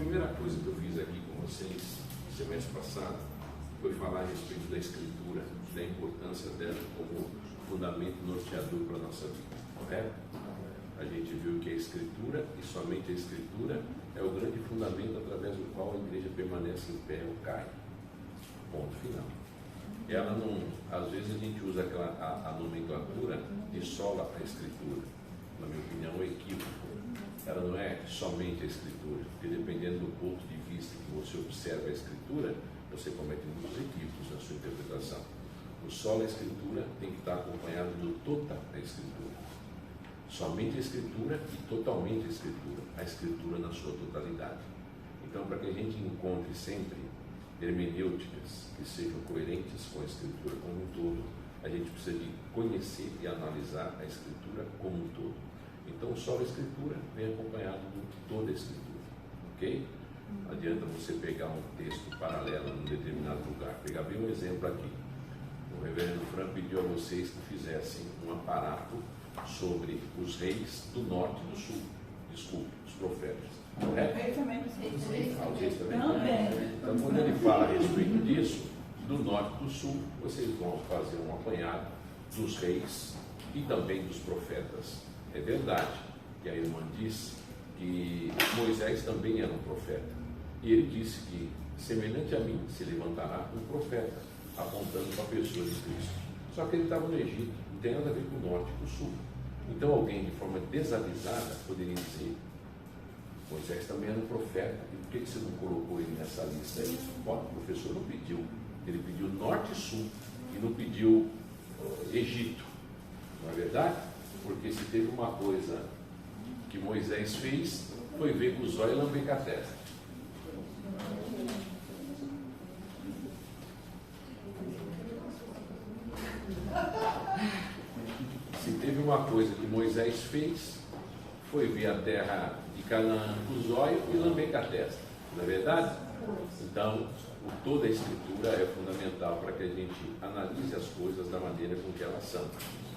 A primeira coisa que eu fiz aqui com vocês, semestre passado, foi falar a respeito da escritura, da importância dela como fundamento norteador para a nossa vida, correto? A gente viu que a escritura, e somente a escritura, é o grande fundamento através do qual a igreja permanece em pé ou cai. Ponto final. Ela não, às vezes a gente usa a nomenclatura de sola a escritura. Na minha opinião, é um equívoco. Ela não é somente a escritura, porque dependendo do ponto de vista que você observa a escritura, você comete muitos equívocos na sua interpretação. O sola a escritura tem que estar acompanhado do tota a escritura. Somente a escritura e totalmente a escritura na sua totalidade. Então, para que a gente encontre sempre hermenêuticas que sejam coerentes com a escritura como um todo, a gente precisa de conhecer e analisar a escritura como um todo. Então, só a escritura vem acompanhado de toda a escritura, ok? Não adianta você pegar um texto paralelo em um determinado lugar. Pegar bem um exemplo aqui. O reverendo Fran pediu a vocês que fizessem um aparato sobre os reis do norte e do sul. Desculpe, os profetas. Correto? Eu também não sei. Vocês também? Também. Então, quando ele fala a respeito disso, do norte e do sul, vocês vão fazer um apanhado dos reis e também dos profetas. É verdade que a irmã disse que Moisés também era um profeta. E ele disse que, semelhante a mim, se levantará um profeta, apontando para a pessoa de Cristo. Só que ele estava no Egito, não tem nada a ver com o norte e com o sul. Então alguém, de forma desavisada, poderia dizer: Moisés também era um profeta, e por que você não colocou ele nessa lista aí? Bom, o professor não pediu. Ele pediu norte e sul, e não pediu Egito. Não é verdade? Porque se teve uma coisa que Moisés fez, foi ver com os olhos e lamber com a testa. Se teve uma coisa que Moisés fez, foi ver a terra de Canaã com os olhos e lamber com a testa. Não é verdade? Então, toda a escritura é fundamental para que a gente analise as coisas da maneira com que elas são.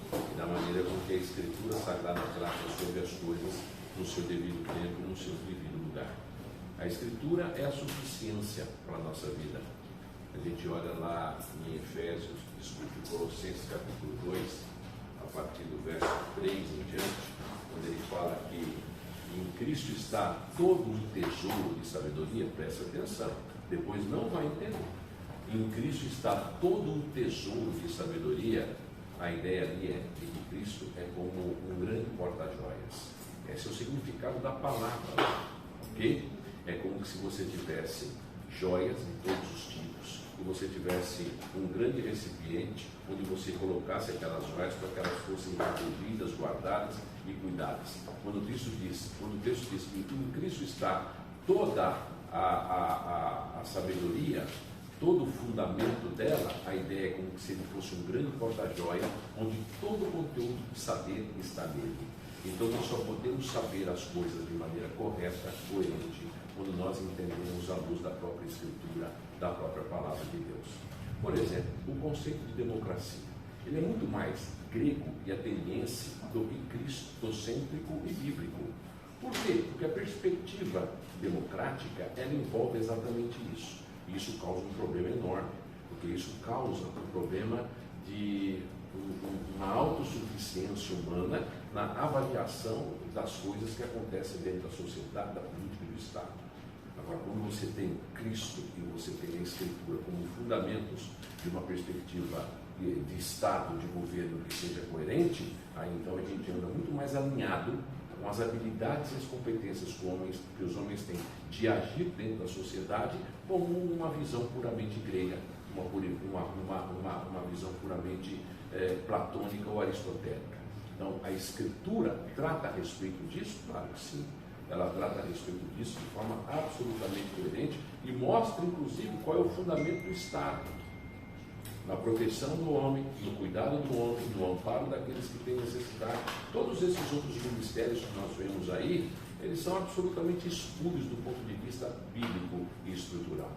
E da maneira com que a escritura sagrada trata sobre as coisas no seu devido tempo, no seu devido lugar. A escritura é a suficiência para a nossa vida. A gente olha lá em Efésios, Colossenses capítulo 2, a partir do verso 3 em diante, quando ele fala que em Cristo está todo um tesouro de sabedoria. Presta atenção, depois não vai entender. Em Cristo está todo um tesouro de sabedoria. A ideia ali é que Cristo é como um grande porta-joias. Esse é o significado da palavra, ok? É como se você tivesse joias de todos os tipos, e você tivesse um grande recipiente onde você colocasse aquelas joias para que elas fossem protegidas, guardadas e cuidadas. Quando o texto diz que em Cristo está toda a sabedoria, todo o fundamento dela, a ideia é como se ele fosse um grande porta-joia, onde todo o conteúdo de saber está nele. Então nós só podemos saber as coisas de maneira correta, coerente, quando nós entendemos a luz da própria Escritura, da própria Palavra de Deus. Por exemplo, o conceito de democracia, ele é muito mais grego e ateniense do que cristocêntrico e bíblico. Por quê? Porque a perspectiva democrática, ela envolve exatamente isso. E isso causa um problema enorme, porque isso causa um problema de uma autossuficiência humana na avaliação das coisas que acontecem dentro da sociedade, da política e do Estado. Agora, quando você tem Cristo e você tem a Escritura como fundamentos de uma perspectiva de Estado, de governo que seja coerente, aí então a gente anda muito mais alinhado com as habilidades e as competências que os homens têm de agir dentro da sociedade, como uma visão puramente grega, uma visão puramente platônica ou aristotélica. Então, a Escritura trata a respeito disso? Claro que sim. Ela trata a respeito disso de forma absolutamente coerente e mostra, inclusive, qual é o fundamento do Estado. Na proteção do homem, no cuidado do homem, no amparo daqueles que têm necessidade. Todos esses outros ministérios que nós vemos aí, eles são absolutamente espúrios do ponto de vista bíblico e estrutural.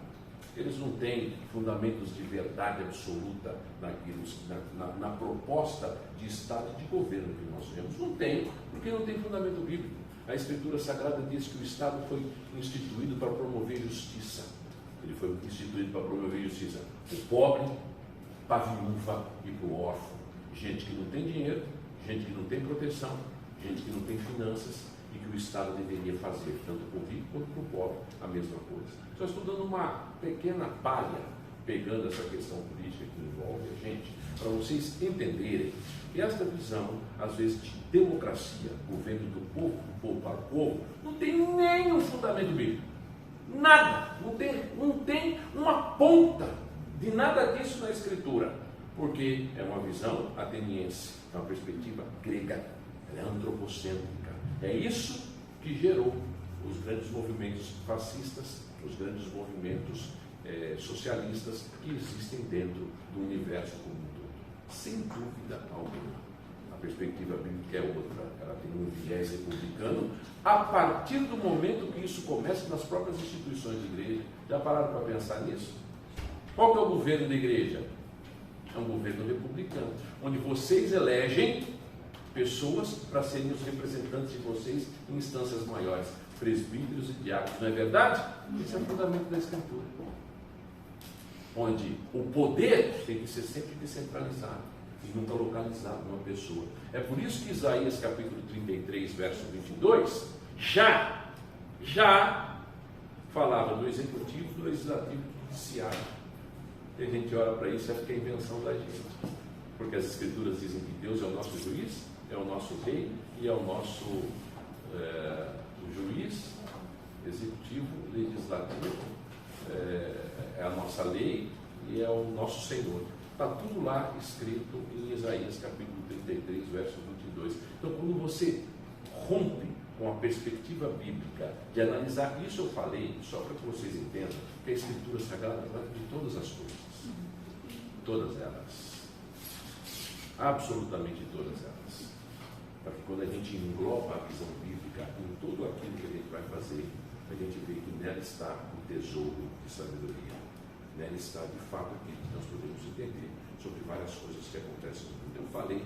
Eles não têm fundamentos de verdade absoluta na proposta de Estado e de governo que nós vemos. Não tem, porque não tem fundamento bíblico. A Escritura Sagrada diz que o Estado foi instituído para promover justiça. Ele foi instituído para promover justiça. O pobre, para a viúva e para o órfão. Gente que não tem dinheiro, gente que não tem proteção, gente que não tem finanças, e que o Estado deveria fazer, tanto para o rico quanto para o pobre, a mesma coisa. Só estou dando uma pequena palha, pegando essa questão política que envolve a gente, para vocês entenderem que esta visão, às vezes, de democracia, governo do povo para o povo, não tem nenhum fundamento bíblico. Nada, não tem uma ponta de nada disso na Escritura, porque é uma visão ateniense, é uma perspectiva grega, ela é antropocêntrica. É isso que gerou os grandes movimentos fascistas, os grandes movimentos socialistas que existem dentro do universo como um todo. Sem dúvida alguma. A perspectiva bíblica é outra, ela tem um viés republicano, a partir do momento que isso começa nas próprias instituições de igreja. Já pararam para pensar nisso? Qual que é o governo da igreja? É um governo republicano, onde vocês elegem pessoas para serem os representantes de vocês em instâncias maiores, presbíteros e diáconos, não é verdade? Esse é o fundamento da Escritura, onde o poder tem que ser sempre descentralizado e nunca localizado numa pessoa. É por isso que Isaías capítulo 33, verso 22, já falava do executivo, do legislativo e do judiciário. E a gente olha para isso e acha que é invenção da gente, porque as Escrituras dizem que Deus é o nosso juiz, é o nosso rei e é o nosso juiz, executivo, legislativo, é a nossa lei e é o nosso Senhor. Está tudo lá escrito em Isaías capítulo 33, verso 22. Então, quando você rompe com a perspectiva bíblica de analisar isso, eu falei, só para que vocês entendam, que a Escritura Sagrada trata de todas as coisas. Todas elas. Absolutamente todas elas. Para que quando a gente engloba a visão bíblica em tudo aquilo que a gente vai fazer, a gente vê que nela está o tesouro de sabedoria. Nela está, de fato, aquilo que nós podemos entender sobre várias coisas que acontecem no mundo. Eu falei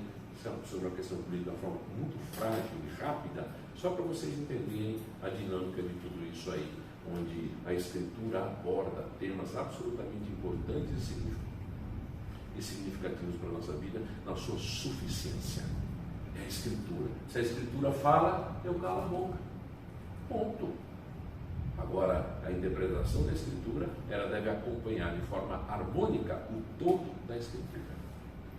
sobre a questão política de uma forma muito frágil e rápida, só para vocês entenderem a dinâmica de tudo isso aí, onde a Escritura aborda temas absolutamente importantes e significativos para a nossa vida na sua suficiência. É a Escritura. Se a Escritura fala, eu calo a boca. Ponto. Agora, a interpretação da Escritura, ela deve acompanhar de forma harmônica o todo da Escritura,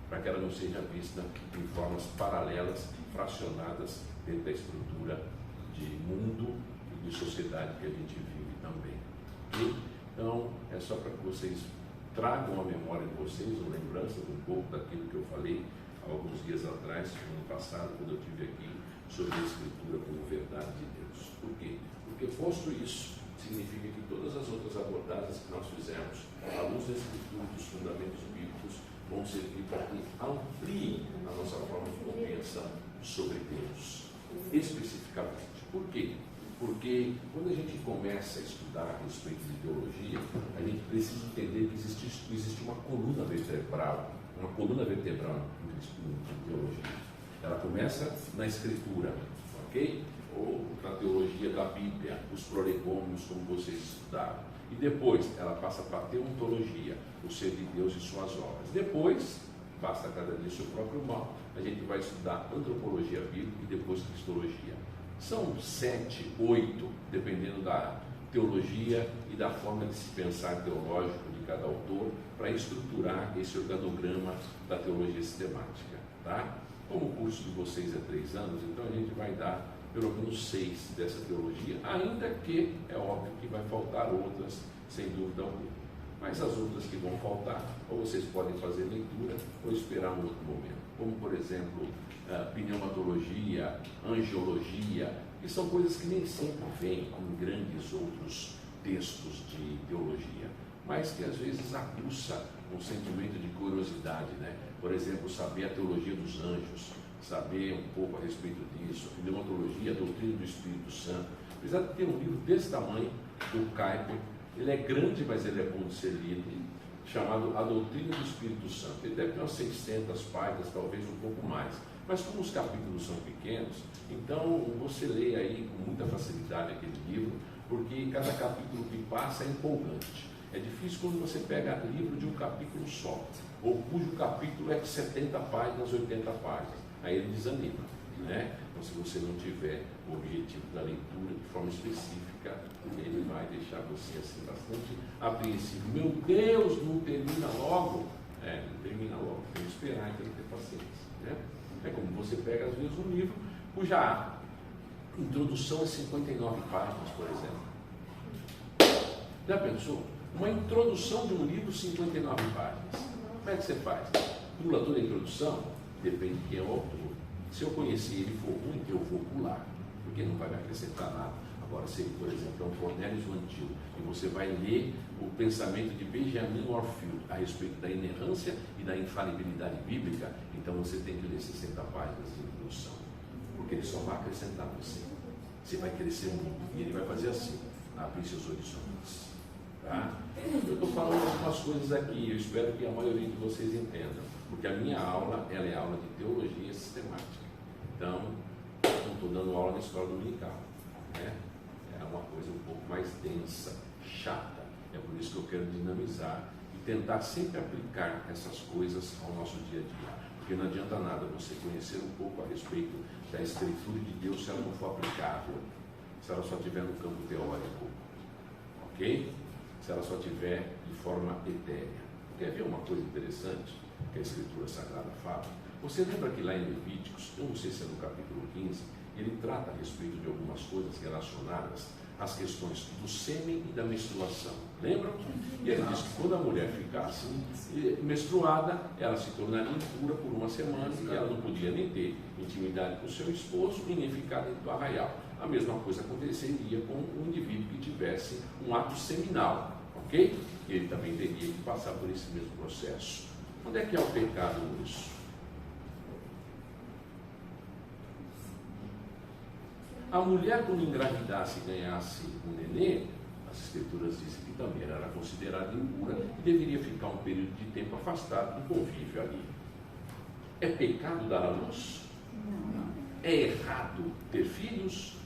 para que ela não seja vista em formas paralelas, fracionadas dentro da estrutura de mundo e de sociedade que a gente vive também. Okay? Então, é só para que vocês tragam a memória de vocês, uma lembrança de um pouco daquilo que eu falei há alguns dias atrás, no ano passado, quando eu estive aqui, sobre a Escritura como verdade de Deus. Por quê? Porque, posto isso, significa que todas as outras abordagens que nós fizemos, à luz da Escritura e dos fundamentos bíblicos, vão servir para que ampliem a nossa forma de compreensão sobre Deus, especificamente. Por quê? Porque quando a gente começa a estudar a respeito de teologia, a gente precisa entender que existe uma coluna vertebral em teologia. Ela começa na Escritura, ok? Ou na teologia da Bíblia, os prolegômenos, como vocês estudaram. E depois ela passa para a teontologia, o ser de Deus e suas obras. Depois, basta cada dia seu próprio mal, a gente vai estudar antropologia bíblica e depois cristologia. São 7, 8, dependendo da teologia e da forma de se pensar teológico de cada autor, para estruturar esse organograma da teologia sistemática. Tá? Como o curso de vocês é 3 anos, então a gente vai dar pelo menos 6 dessa teologia, ainda que é óbvio que vai faltar outras, sem dúvida alguma. Mas as outras que vão faltar, ou vocês podem fazer leitura, ou esperar um outro momento. Como, por exemplo, pneumatologia, angiologia, que são coisas que nem sempre vêm em grandes outros textos de teologia, mas que às vezes aguça um sentimento de curiosidade, né? Por exemplo, saber a teologia dos anjos, saber um pouco a respeito disso, a pneumatologia, a doutrina do Espírito Santo. Apesar de ter um livro desse tamanho, do Kuyper, ele é grande, mas ele é bom de ser lido. chamado A Doutrina do Espírito Santo. Ele deve ter umas 600 páginas, talvez um pouco mais. Mas como os capítulos são pequenos, então você lê aí com muita facilidade aquele livro, porque cada capítulo que passa é empolgante. É difícil quando você pega livro de um capítulo só, ou cujo capítulo é de 70 páginas, 80 páginas. Aí ele desanima, né? Então, se você não tiver o objetivo da leitura de forma específica, ele vai deixar você assim bastante apreensivo. Meu Deus, não termina logo? Não termina logo. Tem que esperar, tem que ter paciência, né? É como você pega, às vezes, um livro cuja introdução é 59 páginas, por exemplo. Já pensou? Uma introdução de um livro, 59 páginas. Como é que você faz? Pula toda a introdução? Depende de quem é o autor. Se eu conhecer ele for ruim, eu vou pular, porque não vai me acrescentar nada. Agora, se ele, por exemplo, é um Cornélio Joantil, e você vai ler o pensamento de Benjamin Warfield a respeito da inerrância e da infalibilidade bíblica, então você tem que ler 60 páginas de introdução, porque ele só vai acrescentar você. Você vai crescer muito, e ele vai fazer assim, abrir seus horizontes. Tá? Eu estou falando algumas coisas aqui, eu espero que a maioria de vocês entendam, porque a minha aula, ela é aula de teologia sistemática. Então, não estou dando aula na escola dominical, né? É uma coisa um pouco mais densa, chata. É por isso que eu quero dinamizar e tentar sempre aplicar essas coisas ao nosso dia a dia. Porque não adianta nada você conhecer um pouco a respeito da Escritura de Deus se ela não for aplicável, se ela só estiver no campo teórico, ok? Se ela só estiver de forma etérea. Quer ver uma coisa interessante que a Escritura Sagrada fala? Você lembra que lá em Levíticos, eu não sei se é no capítulo 15, ele trata a respeito de algumas coisas relacionadas às questões do sêmen e da menstruação. Lembram? E ele diz que quando a mulher ficasse menstruada, ela se tornaria impura por uma semana e ela não podia nem ter intimidade com o seu esposo e nem ficar dentro do arraial. A mesma coisa aconteceria com um indivíduo que tivesse um ato seminal, ok? Ele também teria que passar por esse mesmo processo. Onde é que é o pecado nisso? A mulher, quando engravidasse e ganhasse um nenê, as Escrituras dizem que também ela era considerada impura e deveria ficar um período de tempo afastado do convívio ali. É pecado dar à luz? Não. É errado ter filhos?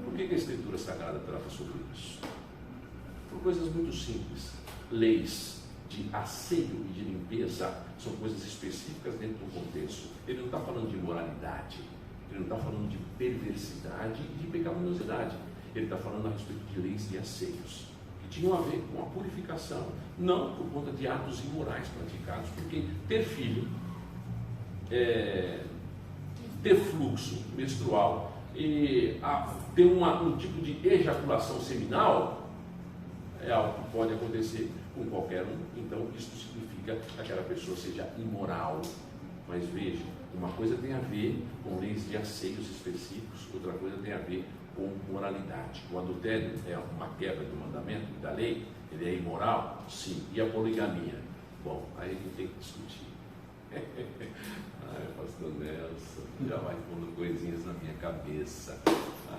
Por que a Escritura Sagrada trata sobre isso? Por coisas muito simples. Leis de asseio e de limpeza são coisas específicas dentro de um contexto. Ele não está falando de moralidade. Ele não está falando de perversidade e de pecaminosidade. Ele está falando a respeito de leis de asseios, que tinham a ver com a purificação, não por conta de atos imorais praticados, porque ter filho, ter fluxo menstrual e ter um tipo de ejaculação seminal é algo que pode acontecer com qualquer um. Então isso significa que aquela pessoa seja imoral. Mas veja, uma coisa tem a ver com leis de asseios específicos, outra coisa tem a ver com moralidade. O adultério é uma quebra do mandamento, da lei, ele é imoral? Sim. E a poligamia? Bom, aí a gente tem que discutir. Ai, pastor Nelson, já vai pondo coisinhas na minha cabeça.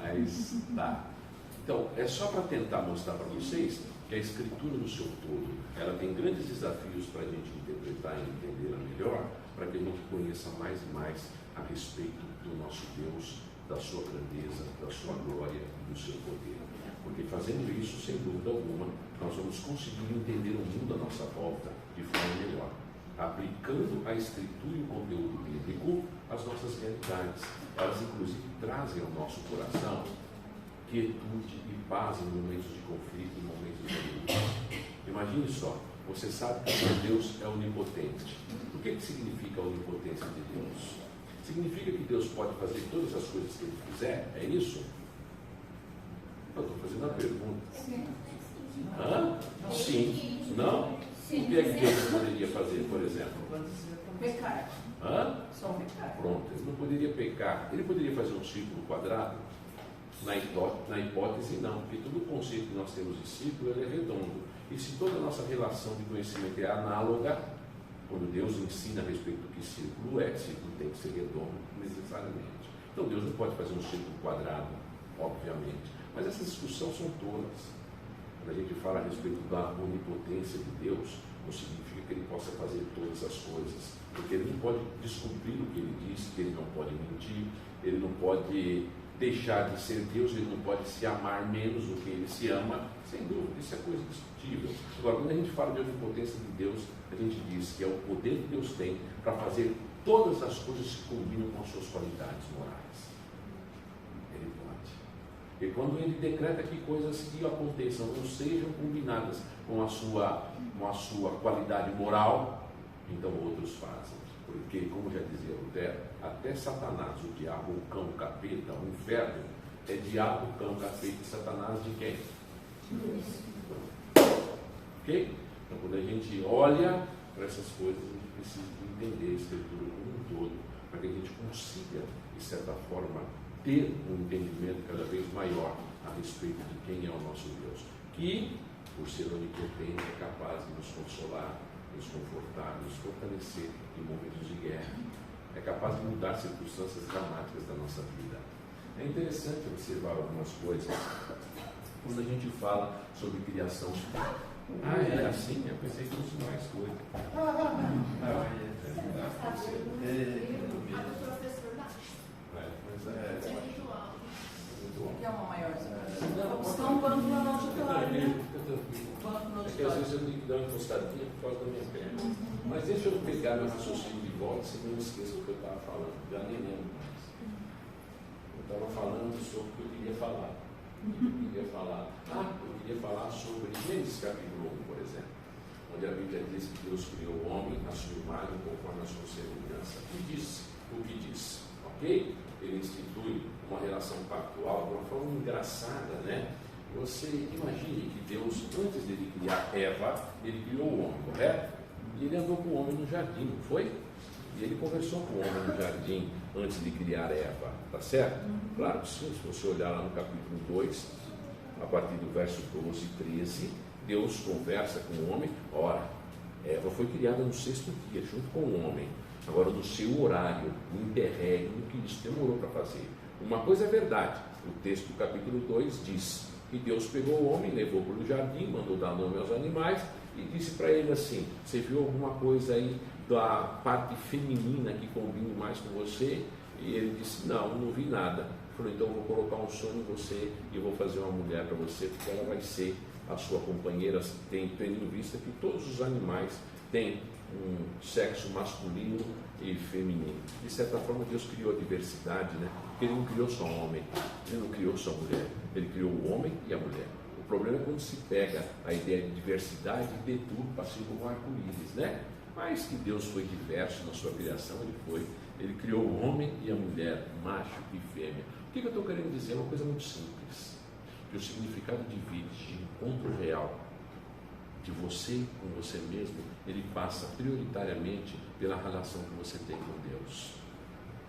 Mas tá. Então, é só para tentar mostrar para vocês que a Escritura no seu todo, ela tem grandes desafios para a gente interpretar e entendê-la melhor, para que a gente conheça mais e mais a respeito do nosso Deus, da sua grandeza, da sua glória e do seu poder. Porque fazendo isso, sem dúvida alguma, nós vamos conseguir entender o mundo à nossa volta de forma melhor, aplicando a Escritura e o conteúdo bíblico às nossas realidades. Elas, inclusive, trazem ao nosso coração quietude e paz em momentos de conflito, em momentos de luta. Imagine só, você sabe que Deus é onipotente. O que significa a onipotência de Deus? Significa que Deus pode fazer todas as coisas que Ele quiser? É isso? Eu estou fazendo a pergunta. Sim. Hã? Sim. Não? Sim. O que é que Deus poderia fazer, por exemplo? Pecar. Hã? Só pecar. Pronto, ele não poderia pecar. Ele poderia fazer um círculo quadrado? Na hipótese, não, porque todo o conceito que nós temos de círculo ele é redondo. E se toda a nossa relação de conhecimento é análoga, quando Deus ensina a respeito do que círculo tem que ser redondo necessariamente. Então Deus não pode fazer um círculo quadrado, obviamente. Mas essas discussões são tolas. Quando a gente fala a respeito da onipotência de Deus, não significa que ele possa fazer todas as coisas, porque ele não pode descumprir o que ele disse, que ele não pode mentir, ele não pode deixar de ser Deus, ele não pode se amar menos do que ele se ama, sem dúvida, isso é coisa discutível. Agora, quando a gente fala de onipotência de Deus, a gente diz que é o poder que Deus tem para fazer todas as coisas que combinam com as suas qualidades morais. Ele pode. E quando ele decreta que coisas que aconteçam não sejam combinadas com a sua qualidade moral, então outros fazem. Porque, como já dizia Lutero, até Satanás, o diabo, o cão, o capeta, o inferno, é diabo, cão, capeta e Satanás de quem? Ok? Então, quando a gente olha para essas coisas, a gente precisa entender a Escritura como um todo, para que a gente consiga, de certa forma, ter um entendimento cada vez maior a respeito de quem é o nosso Deus, que, por ser onipotente, é capaz de nos consolar, nos confortar, nos fortalecer em momentos de guerra. É capaz de mudar circunstâncias dramáticas da nossa vida. É interessante observar algumas coisas quando a gente fala sobre criação. É assim? Eu pensei que fosse mais coisa. Que é uma maior. Estão um banco na nossa É que às vezes eu tenho que dar uma encostadinha por causa da minha perna. Mas deixa eu pegar meu raciocínio de volta, se não esqueça o que eu estava falando. Já nem lembro mais. Eu estava falando sobre o que eu queria falar. Eu queria falar sobre Gênesis capítulo 1, por exemplo, onde a Bíblia diz que Deus criou o homem à sua imagem, conforme a sua semelhança. E disse o que disse, ok? Ele institui uma relação pactual de uma forma engraçada, né? Você imagine que Deus, antes de ele criar Eva, ele criou o homem, correto? E ele andou com o homem no jardim, não foi? E ele conversou com o homem no jardim antes de criar Eva, tá certo? Claro que sim, se você olhar lá no capítulo 2, a partir do verso 12 e 13, Deus conversa com o homem. Ora, Eva foi criada no 6º dia, junto com o homem. Agora, no seu horário, no interregno, que isso demorou para fazer. Uma coisa é verdade, o texto do capítulo 2 diz que Deus pegou o homem, levou para o jardim, mandou dar nome aos animais e disse para ele assim: você viu alguma coisa aí da parte feminina que combine mais com você? E ele disse: não vi nada. Ele falou: então eu vou colocar um sonho em você e eu vou fazer uma mulher para você, porque ela vai ser a sua companheira, tendo em vista que todos os animais têm um sexo masculino e feminino. De certa forma, Deus criou a diversidade, né? Porque Ele não criou só homem, Ele não criou só mulher, Ele criou o homem e a mulher. O problema é quando se pega a ideia de diversidade e vê tudo assim como arco-íris, né? Mas que Deus foi diverso na sua criação, Ele criou o homem e a mulher, macho e fêmea. O que eu estou querendo dizer? É uma coisa muito simples, que o significado de vida, de encontro real, de você com você mesmo, ele passa prioritariamente pela relação que você tem com Deus.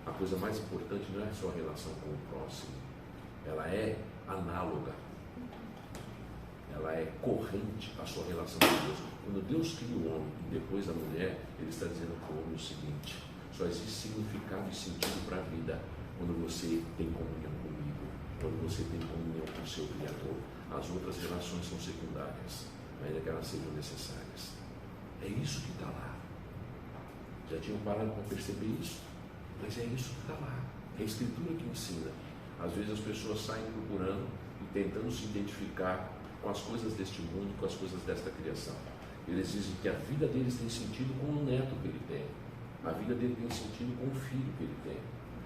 A coisa mais importante não é só a relação com o próximo, ela é análoga, ela é corrente à sua relação com Deus. Quando Deus cria o homem e depois a mulher, Ele está dizendo para o homem o seguinte: só existe significado e sentido para a vida quando você tem comunhão comigo, quando você tem comunhão com o seu Criador. As outras relações são secundárias, ainda que elas sejam necessárias. É isso que está lá. Já tinham parado para perceber isso? Mas é isso que está lá. É a Escritura que ensina. Às vezes as pessoas saem procurando e tentando se identificar com as coisas deste mundo, com as coisas desta criação. Eles dizem que a vida deles tem sentido com o neto que ele tem. A vida dele tem sentido com o filho que ele tem.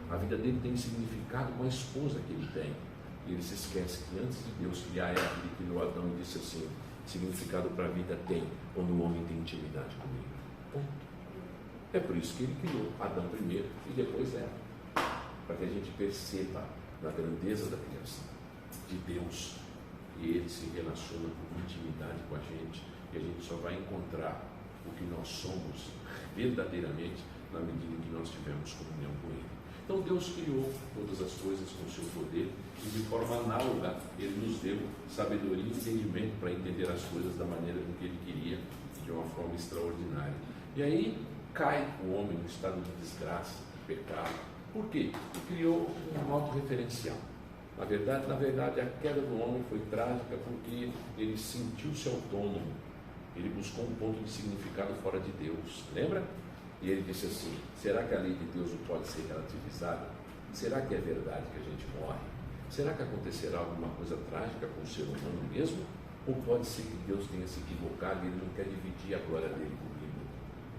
A vida dele tem significado com a esposa que ele tem. E ele se esquece que antes de Deus criar Eva, ele criou Adão e disse assim: significado para a vida tem quando o homem tem intimidade comigo. Ponto. É por isso que ele criou Adão primeiro e depois Eva, para que a gente perceba a grandeza da criação de Deus, e Ele se relaciona com intimidade com a gente, e a gente só vai encontrar o que nós somos verdadeiramente na medida em que nós tivermos comunhão com Ele. Então Deus criou todas as coisas com o seu poder, e de forma análoga Ele nos deu sabedoria e entendimento para entender as coisas da maneira com que Ele queria, de uma forma extraordinária. E aí cai o homem no estado de desgraça, de pecado. Por quê? Ele criou um autorreferencial. Na verdade, a queda do homem foi trágica porque ele sentiu-se autônomo. Ele buscou um ponto de significado fora de Deus, lembra? E ele disse assim: será que a lei de Deus não pode ser relativizada? Será que é verdade que a gente morre? Será que acontecerá alguma coisa trágica com o ser humano mesmo? Ou pode ser que Deus tenha se equivocado e ele não quer dividir a glória dele comigo?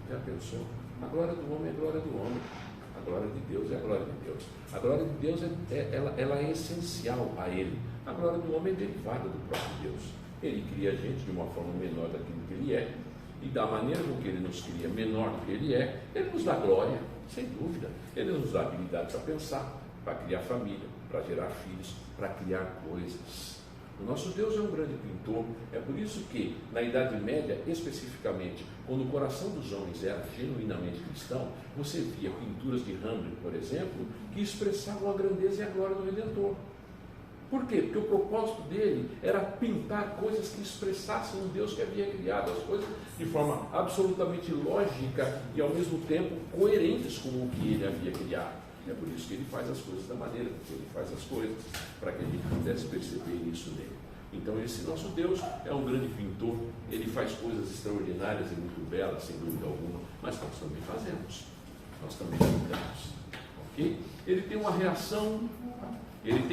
Já pensou? A glória do homem é a glória do homem. A glória de Deus é a glória de Deus. A glória de Deus ela é essencial a Ele. A glória do homem é derivada do próprio Deus. Ele cria a gente de uma forma menor daquilo que Ele é. E da maneira com que Ele nos cria menor do que Ele é, Ele nos dá glória, sem dúvida. Ele nos dá habilidade para pensar, para criar família, para gerar filhos, para criar coisas. O nosso Deus é um grande pintor. É por isso que, na Idade Média, especificamente, quando o coração dos homens era genuinamente cristão, você via pinturas de Rembrandt, por exemplo, que expressavam a grandeza e a glória do Redentor. Por quê? Porque o propósito dele era pintar coisas que expressassem o Deus que havia criado, as coisas de forma absolutamente lógica e, ao mesmo tempo, coerentes com o que ele havia criado. É por isso que ele faz as coisas da maneira que ele faz as coisas, para que a gente pudesse perceber isso nele. Então esse nosso Deus é um grande pintor, ele faz coisas extraordinárias e muito belas, sem dúvida alguma, mas nós também fazemos, nós também pintamos, ok? Ele tem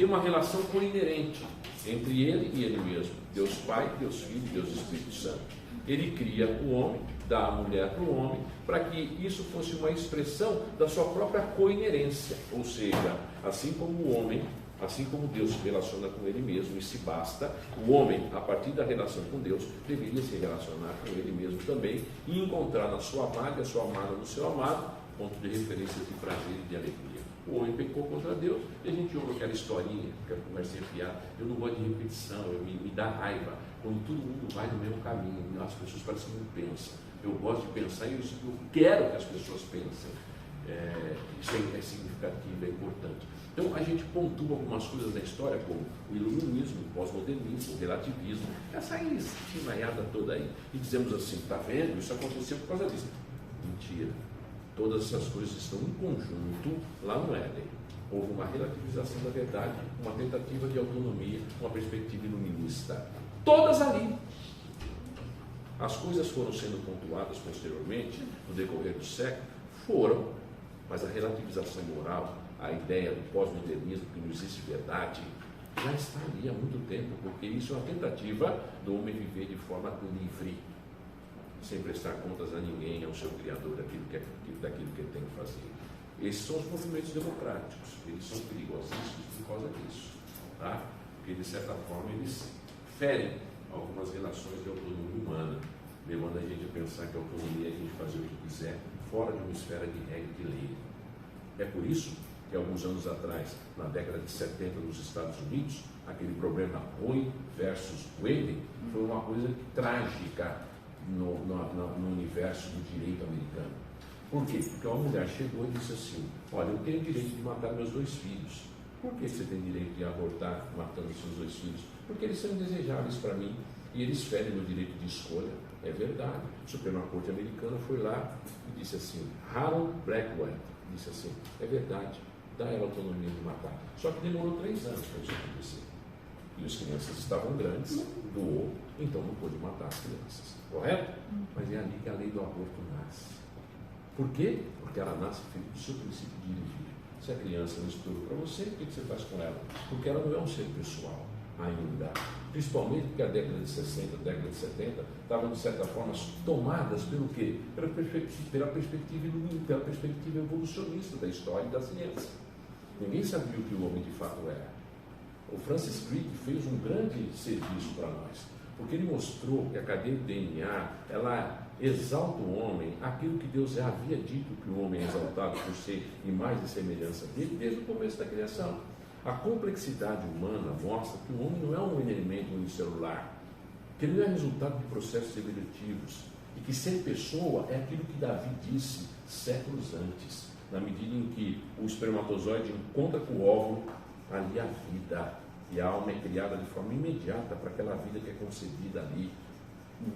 uma relação coinerente entre ele e ele mesmo, Deus Pai, Deus Filho, Deus Espírito Santo. Ele cria o homem, dá a mulher para o homem, para que isso fosse uma expressão da sua própria coinerência, ou seja, assim como o homem, assim como Deus se relaciona com ele mesmo e se basta, o homem, a partir da relação com Deus, deveria se relacionar com ele mesmo também e encontrar na sua amada e a sua amada no seu amado ponto de referência de prazer e de alegria. O homem pecou contra Deus e a gente ouve aquela historinha, aquela conversinha fiada. Eu não gosto de repetição, me dá raiva quando todo mundo vai no mesmo caminho, as pessoas parecem que não pensam. Eu gosto de pensar e eu quero que as pessoas pensem. Isso é significativo, é importante. Então a gente pontua algumas coisas da história, como o iluminismo, o pós-modernismo, o relativismo, essa chinaiada toda aí, e dizemos assim: está vendo? Isso aconteceu por causa disso. Mentira. Todas essas coisas estão em conjunto lá no Éden. Houve uma relativização da verdade, uma tentativa de autonomia, uma perspectiva iluminista. Todas ali. As coisas foram sendo pontuadas posteriormente, no decorrer do século, mas a relativização moral, a ideia do pós-modernismo, que não existe verdade, já está ali há muito tempo, porque isso é uma tentativa do homem viver de forma livre, sem prestar contas a ninguém, ao seu Criador, daquilo que ele tem que fazer. Esses são os movimentos democráticos, eles são perigosíssimos por causa disso, tá? Porque, de certa forma, eles ferem algumas relações de autonomia humana, levando a gente a pensar que a autonomia é a gente fazer o que quiser, fora de uma esfera de regra e de lei. É por isso que, alguns anos atrás, na década de 70 nos Estados Unidos, aquele problema Roe versus Wade foi uma coisa trágica no universo do direito americano. Por quê? Porque uma mulher chegou e disse assim: olha, eu tenho o direito de matar meus 2 filhos. Por que você tem direito de abortar matando os seus 2 filhos? Porque eles são indesejáveis para mim e eles ferem meu direito de escolha. É verdade. A Suprema Corte americana foi lá e disse assim: Harold Blackwell disse assim: é verdade, dá ela autonomia de matar. Só que demorou 3 anos para isso acontecer. E as crianças estavam grandes, doou, então não pôde matar as crianças. Correto? Mas é ali que a lei do aborto nasce. Por quê? Porque ela nasce filho do seu princípio de dividir. Se a criança não estuda para você, o que você faz com ela? Porque ela não é um ser pessoal ainda. Principalmente porque a década de 60, a década de 70 estavam, de certa forma, tomadas pelo quê? Pela perspectiva evolucionista da história e da ciência. Ninguém sabia o que o homem de fato era. O Francis Crick fez um grande serviço para nós, porque ele mostrou que a cadeia do DNA, ela exalta o homem, aquilo que Deus já havia dito que o homem é exaltado por ser imagem e semelhança dele desde o começo da criação. A complexidade humana mostra que o homem não é um elemento unicelular, que ele não é resultado de processos evolutivos, e que ser pessoa é aquilo que Davi disse séculos antes, na medida em que o espermatozoide encontra com o óvulo, ali a vida, e a alma é criada de forma imediata para aquela vida que é concebida ali.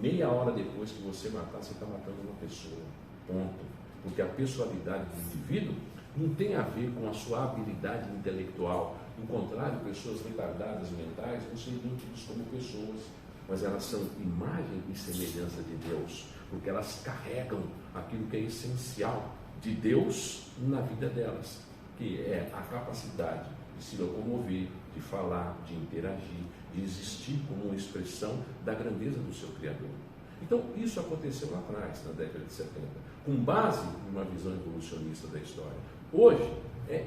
Meia hora depois que você matar, você está matando uma pessoa, ponto. Porque a personalidade do indivíduo não tem a ver com a sua habilidade intelectual. Ao contrário, pessoas retardadas mentais não seriam tidas como pessoas. mas elas são imagem e semelhança de Deus, porque elas carregam aquilo que é essencial de Deus na vida delas, que é a capacidade de se locomover, de falar, de interagir, de existir como uma expressão da grandeza do seu Criador. Então, isso aconteceu lá atrás, na década de 70, com base numa visão evolucionista da história. Hoje,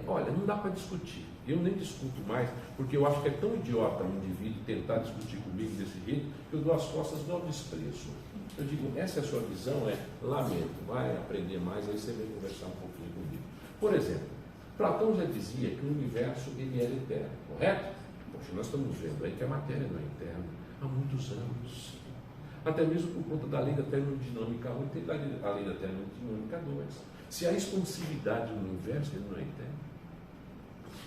olha, não dá para discutir. Eu nem discuto mais, porque eu acho que é tão idiota um indivíduo tentar discutir comigo desse jeito, que eu dou as costas e dou o desprezo. Eu digo, essa é a sua visão, lamento, vai aprender mais, aí você vem conversar um pouquinho comigo. Por exemplo, Platão já dizia que o universo ele era eterno, correto? Poxa, nós estamos vendo aí que a matéria não é eterna há muitos anos. Até mesmo por conta da lei da termodinâmica 1 e da lei da termodinâmica 2. Se há expansividade no universo, ele não é eterno.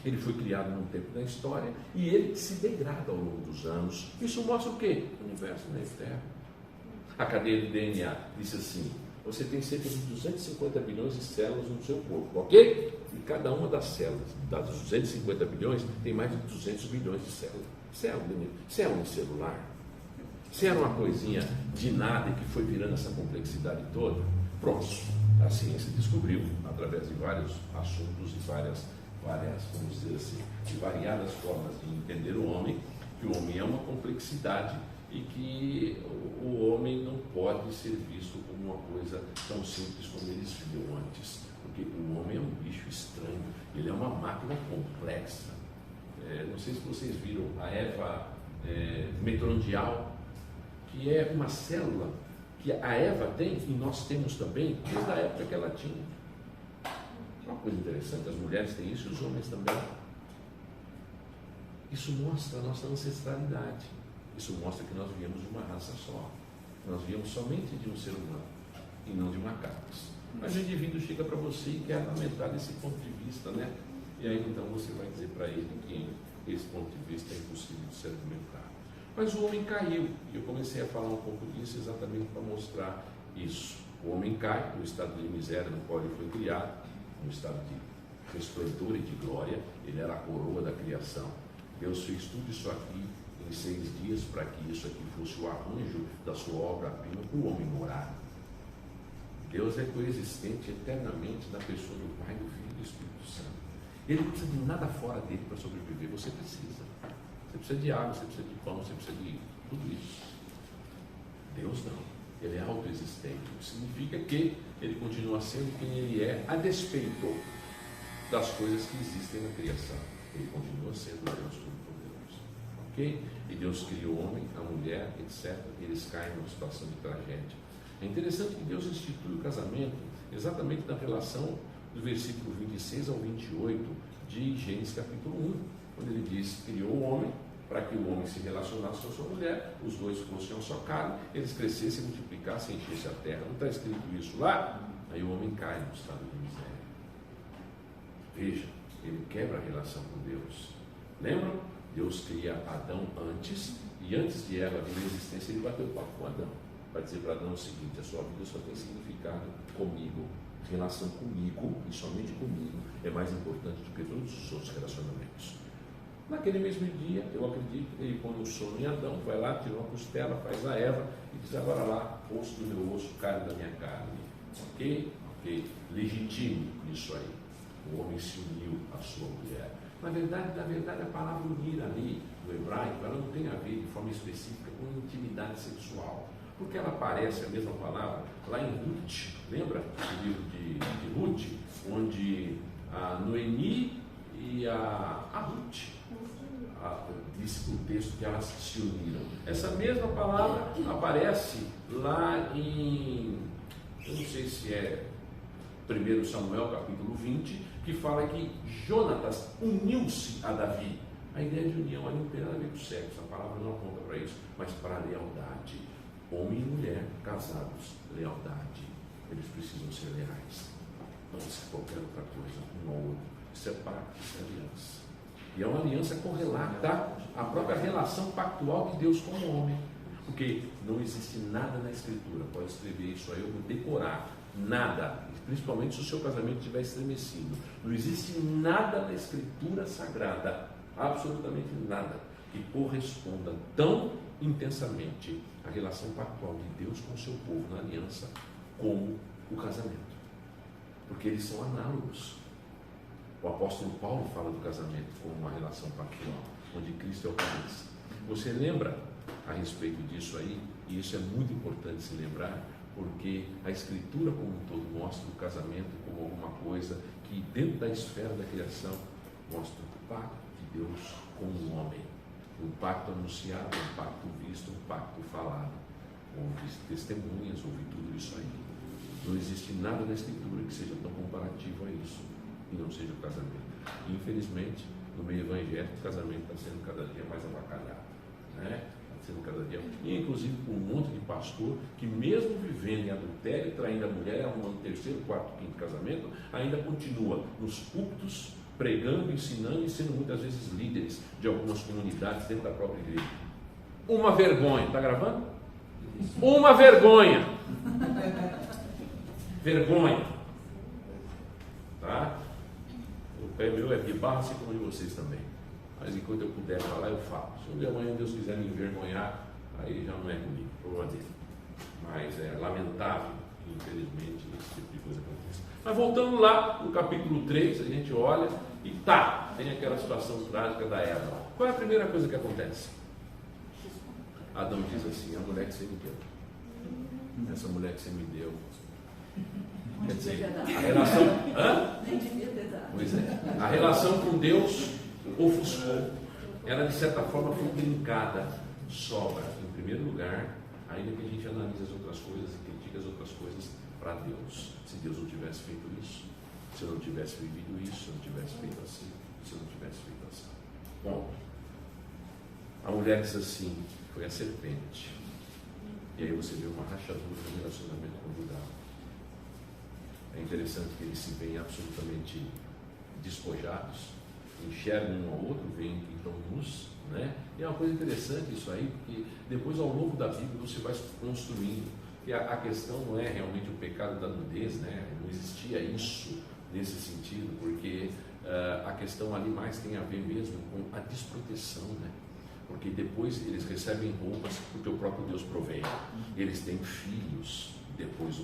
Ele foi criado num tempo da história e ele se degrada ao longo dos anos. Isso mostra o quê? O universo não é eterno. A cadeia do DNA disse assim: você tem cerca de 250 bilhões de células no seu corpo, ok? E cada uma das células, das 250 bilhões, tem mais de 200 bilhões de células. Isso é um celular? Se era uma coisinha de nada e que foi virando essa complexidade toda, pronto, a ciência descobriu, através de vários assuntos e várias, vamos dizer assim, de variadas formas de entender o homem, que o homem é uma complexidade e que o homem não pode ser visto como uma coisa tão simples como eles viam antes, porque o homem é um bicho estranho, ele é uma máquina complexa. Não sei se vocês viram a Eva mitocondrial, que é uma célula que a Eva tem e nós temos também desde a época que ela tinha. Uma coisa interessante, as mulheres têm isso e os homens também. Isso mostra a nossa ancestralidade. Isso mostra que nós viemos de uma raça só. Nós viemos somente de um ser humano e não de macacos. Mas o indivíduo chega para você e quer lamentar desse ponto de vista, né? E aí então você vai dizer para ele que esse ponto de vista é impossível de ser argumentado. Mas o homem caiu, e eu comecei a falar um pouco disso exatamente para mostrar isso. O homem cai no estado de miséria no qual ele foi criado, no estado de resplendor e de glória, ele era a coroa da criação. Deus fez tudo isso aqui em 6 dias para que isso aqui fosse o arranjo da sua obra-prima para o homem morar. Deus é coexistente eternamente na pessoa do Pai, do Filho e do Espírito Santo. Ele não precisa de nada fora dele para sobreviver, você precisa. Você precisa de água, você precisa de pão, você precisa de tudo isso. Deus não. Ele é autoexistente. O que significa que ele continua sendo quem ele é, a despeito das coisas que existem na criação. Ele continua sendo Deus Todo-Poderoso. Ok? E Deus criou o homem, a mulher, etc. E eles caem numa situação de tragédia. É interessante que Deus institui o casamento exatamente na relação do versículo 26 ao 28 de Gênesis capítulo 1, quando ele diz que criou o homem para que o homem se relacionasse com a sua mulher, os dois fossem uma só carne, eles crescessem, multiplicassem, enchessem a terra. Não está escrito isso lá? Aí o homem cai no estado de miséria. Veja, ele quebra a relação com Deus. Lembram? Deus cria Adão antes, e antes de Eva vir à existência, ele bateu papo com Adão. Vai dizer para Adão o seguinte: a sua vida só tem significado comigo. Relação comigo, e somente comigo, é mais importante do que todos os outros relacionamentos. Naquele mesmo dia, eu acredito que ele põe um sono em Adão, vai lá, tira uma costela, faz a Eva e diz: agora lá, osso do meu osso, carne da minha carne. Ok? Ok. Legitime isso aí. O homem se uniu à sua mulher. Na verdade, a palavra unir ali, no hebraico, ela não tem a ver de forma específica com intimidade sexual. Porque ela aparece, a mesma palavra, lá em Ruth, lembra o livro de Ruth, onde a Noemi e a Ruth, disse o texto que elas se uniram. Essa mesma palavra aparece lá em, eu não sei se é 1 Samuel capítulo 20, que fala que Jonatas uniu-se a Davi. A ideia de união ali não tem nada a ver com sexo, a palavra não aponta para isso, mas para a lealdade. Homem e mulher casados, lealdade. Eles precisam ser leais. Não se qualquer outra coisa, um ao outro. Isso é pacto, isso é aliança. E é uma aliança correlata à própria relação pactual de Deus com o homem. Porque não existe nada na Escritura, pode escrever isso aí, eu vou decorar. Nada, principalmente se o seu casamento estiver estremecido. Não existe nada na Escritura Sagrada, absolutamente nada, que corresponda tão intensamente a relação pactual de Deus com o seu povo na aliança como o casamento, porque eles são análogos. O apóstolo Paulo fala do casamento como uma relação pactual, onde Cristo é o cabeça. Você lembra a respeito disso aí? E isso é muito importante se lembrar, porque a Escritura como um todo mostra o casamento como alguma coisa que dentro da esfera da criação mostra o pacto de Deus com o homem, um pacto anunciado, um pacto visto, um pacto falado. Houve testemunhas, houve tudo isso aí. Não existe nada na Escritura que seja tão comparativo a isso e não seja o casamento. Infelizmente, no meio evangélico, o casamento está sendo cada dia mais avacalhado, né? Sendo cada dia, e inclusive com um monte de pastor que, mesmo vivendo em adultério, traindo a mulher, arrumando terceiro, quarto, quinto casamento, ainda continua nos púlpitos, pregando, ensinando e sendo muitas vezes líderes de algumas comunidades dentro da própria igreja. Uma vergonha, está gravando? Uma vergonha. Vergonha. Tá? O pé meu é de barra, assim como o de vocês também. Mas enquanto eu puder falar, eu falo. Se um dia amanhã Deus quiser me envergonhar, aí já não é comigo, problema dele. Mas é lamentável que, infelizmente, esse tipo de coisa aconteça. Mas voltando lá no capítulo 3, a gente olha e tem aquela situação trágica da Eva. Qual é a primeira coisa que acontece? Adão diz assim: a mulher que você me deu. Essa mulher que você me deu. Quer dizer, a relação. Nem devia ter dado. Pois é. A relação com Deus ofuscou. Ela, de certa forma, foi brincada. Sobra, em primeiro lugar, ainda que a gente analise as outras coisas e critique as outras coisas, para Deus. Se Deus não tivesse feito isso, se eu não tivesse vivido isso, se eu não tivesse feito assim, se eu não tivesse feito assim. Bom, a mulher diz assim: foi a serpente. E aí você vê uma rachadura no relacionamento conjugal. É interessante que eles se veem absolutamente despojados, enxergam um ao outro, veem que estão nus, né? E é uma coisa interessante isso aí, porque depois, ao longo da Bíblia, você vai construindo. E a questão não é realmente o pecado da nudez, né? Não existia isso nesse sentido, porque a questão ali mais tem a ver mesmo com a desproteção, né? Porque depois eles recebem roupas porque o próprio Deus provém. Eles têm filhos depois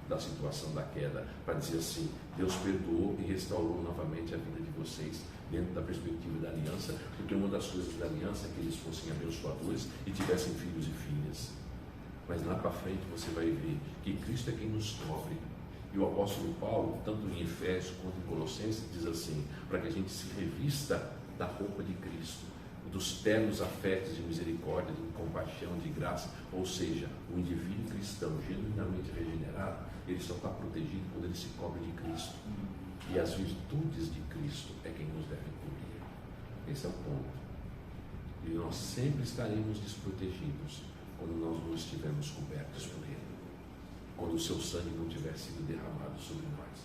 da situação da queda, para dizer assim: Deus perdoou e restaurou novamente a vida de vocês dentro da perspectiva da aliança, porque uma das coisas da aliança é que eles fossem abençoadores e tivessem filhos e filhas. Mas lá para frente você vai ver que Cristo é quem nos cobre. E o apóstolo Paulo, tanto em Efésios quanto em Colossenses, diz assim: para que a gente se revista da roupa de Cristo, dos ternos afetos de misericórdia, de compaixão, de graça. Ou seja, o indivíduo cristão genuinamente regenerado, ele só está protegido quando ele se cobre de Cristo. E as virtudes de Cristo é quem nos deve cobrir. Esse é o ponto. E nós sempre estaremos desprotegidos quando nós não estivermos cobertos por Ele, quando o seu sangue não tiver sido derramado sobre nós,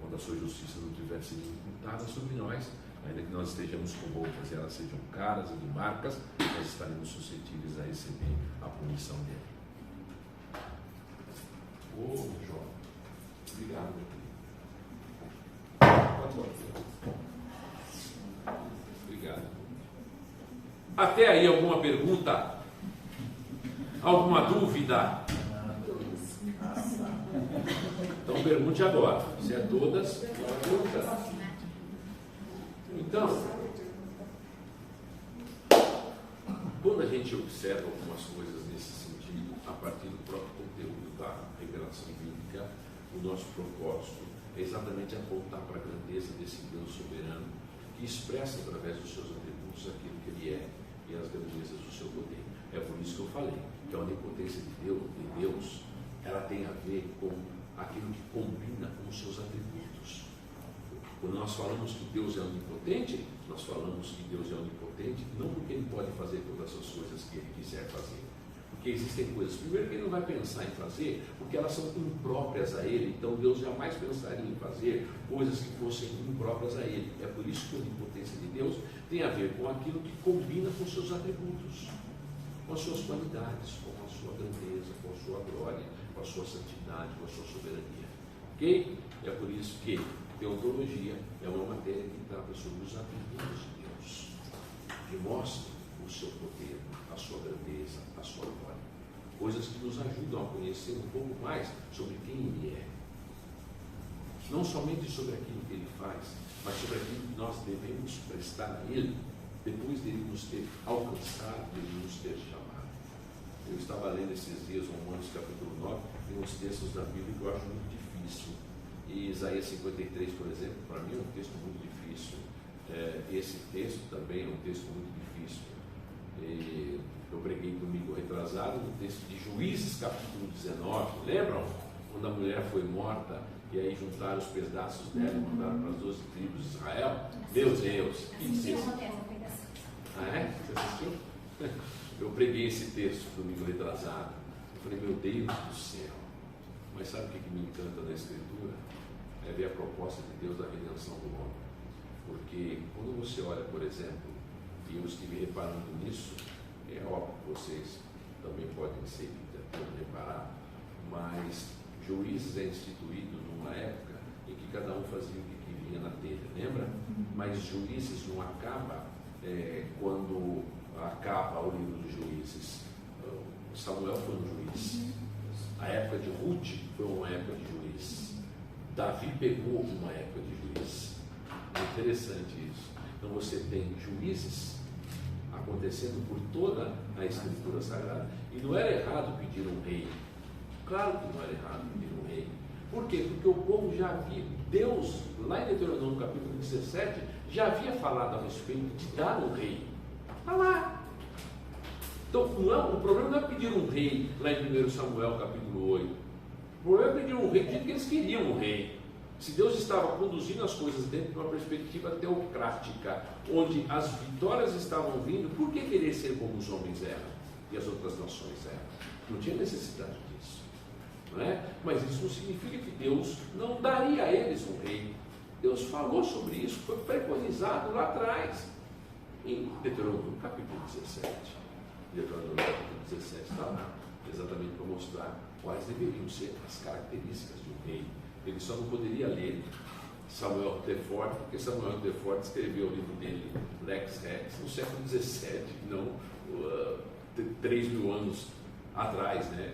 quando a sua justiça não tiver sido imputada sobre nós, ainda que nós estejamos com roupas e elas sejam caras e de marcas, nós estaremos suscetíveis a receber a punição dele. Ô, João, obrigado, meu querido. Obrigado. Até aí, alguma pergunta? Alguma dúvida? Então pergunte agora. Se é todas, pergunta. Então, quando a gente observa algumas coisas nesse sentido, a partir do próprio conteúdo da revelação bíblica, o nosso propósito é exatamente apontar para a grandeza desse Deus soberano, que expressa através dos seus atributos aquilo que Ele é e as grandezas do seu poder. É por isso que eu falei que a onipotência de Deus, ela tem a ver com aquilo que combina com os seus atributos. Quando nós falamos que Deus é onipotente, nós falamos que Deus é onipotente não porque Ele pode fazer todas as coisas que Ele quiser fazer. Porque existem coisas, primeiro, que Ele não vai pensar em fazer, porque elas são impróprias a Ele. Então Deus jamais pensaria em fazer coisas que fossem impróprias a Ele. É por isso que a onipotência de Deus tem a ver com aquilo que combina com os seus atributos, com as suas qualidades, com a sua grandeza, com a sua glória, com a sua santidade, com a sua soberania. Ok? É por isso que teologia é uma matéria que trata sobre os atributos de Deus, que mostra o o seu poder, a sua grandeza, a sua glória. Coisas que nos ajudam a conhecer um pouco mais sobre quem Ele é. Não somente sobre aquilo que Ele faz, mas sobre aquilo que nós devemos prestar a Ele, depois dele nos ter alcançado, dele nos ter chamado. Eu estava lendo esses dias Romanos capítulo 9, tem uns textos da Bíblia que eu acho muito difícil. E Isaías 53, por exemplo, para mim é um texto muito difícil. Esse texto também é um texto muito difícil. Eu preguei domingo retrasado no texto de Juízes capítulo 19, lembram? Quando a mulher foi morta e aí juntaram os pedaços dela e mandaram para as 12 tribos de Israel. Meu Deus, que texto! Ah, é? Você assistiu? Eu preguei esse texto domingo retrasado. Eu falei, meu Deus do céu. Mas sabe o que me encanta na Escritura? É ver a proposta de Deus da redenção do homem. Porque quando você olha, por exemplo, e eu estive reparando nisso, é óbvio que vocês também podem ser reparar, mas Juízes é instituído numa época em que cada um fazia o que queria na telha, lembra? Mas Juízes não acaba quando acaba o livro dos Juízes. Samuel foi um juiz. A época de Ruth foi uma época de juiz. Davi pegou uma época de juiz. É interessante isso. Então você tem juízes acontecendo por toda a Escritura Sagrada. E não era errado pedir um rei. Claro que não era errado pedir um rei. Por quê? Porque o povo já havia, Deus, lá em Deuteronômio capítulo 17, já havia falado a respeito de dar um rei. Está lá. Então, o problema não é pedir um rei lá em 1 Samuel capítulo 8. O problema é pedir um rei do jeito que eles queriam um rei. Se Deus estava conduzindo as coisas dentro de uma perspectiva teocrática, onde as vitórias estavam vindo, por que querer ser como os homens eram e as outras nações eram? Não tinha necessidade disso. Não é? Mas isso não significa que Deus não daria a eles um rei. Deus falou sobre isso, foi preconizado lá atrás, em Deuteronômio capítulo 17. Deuteronômio capítulo 17 está lá, exatamente para mostrar quais deveriam ser as características de um rei. Ele só não poderia ler Samuel Rutherford, porque Samuel Rutherford escreveu o livro dele, Lex Rex, no século XVII, não 3.000 anos atrás, né?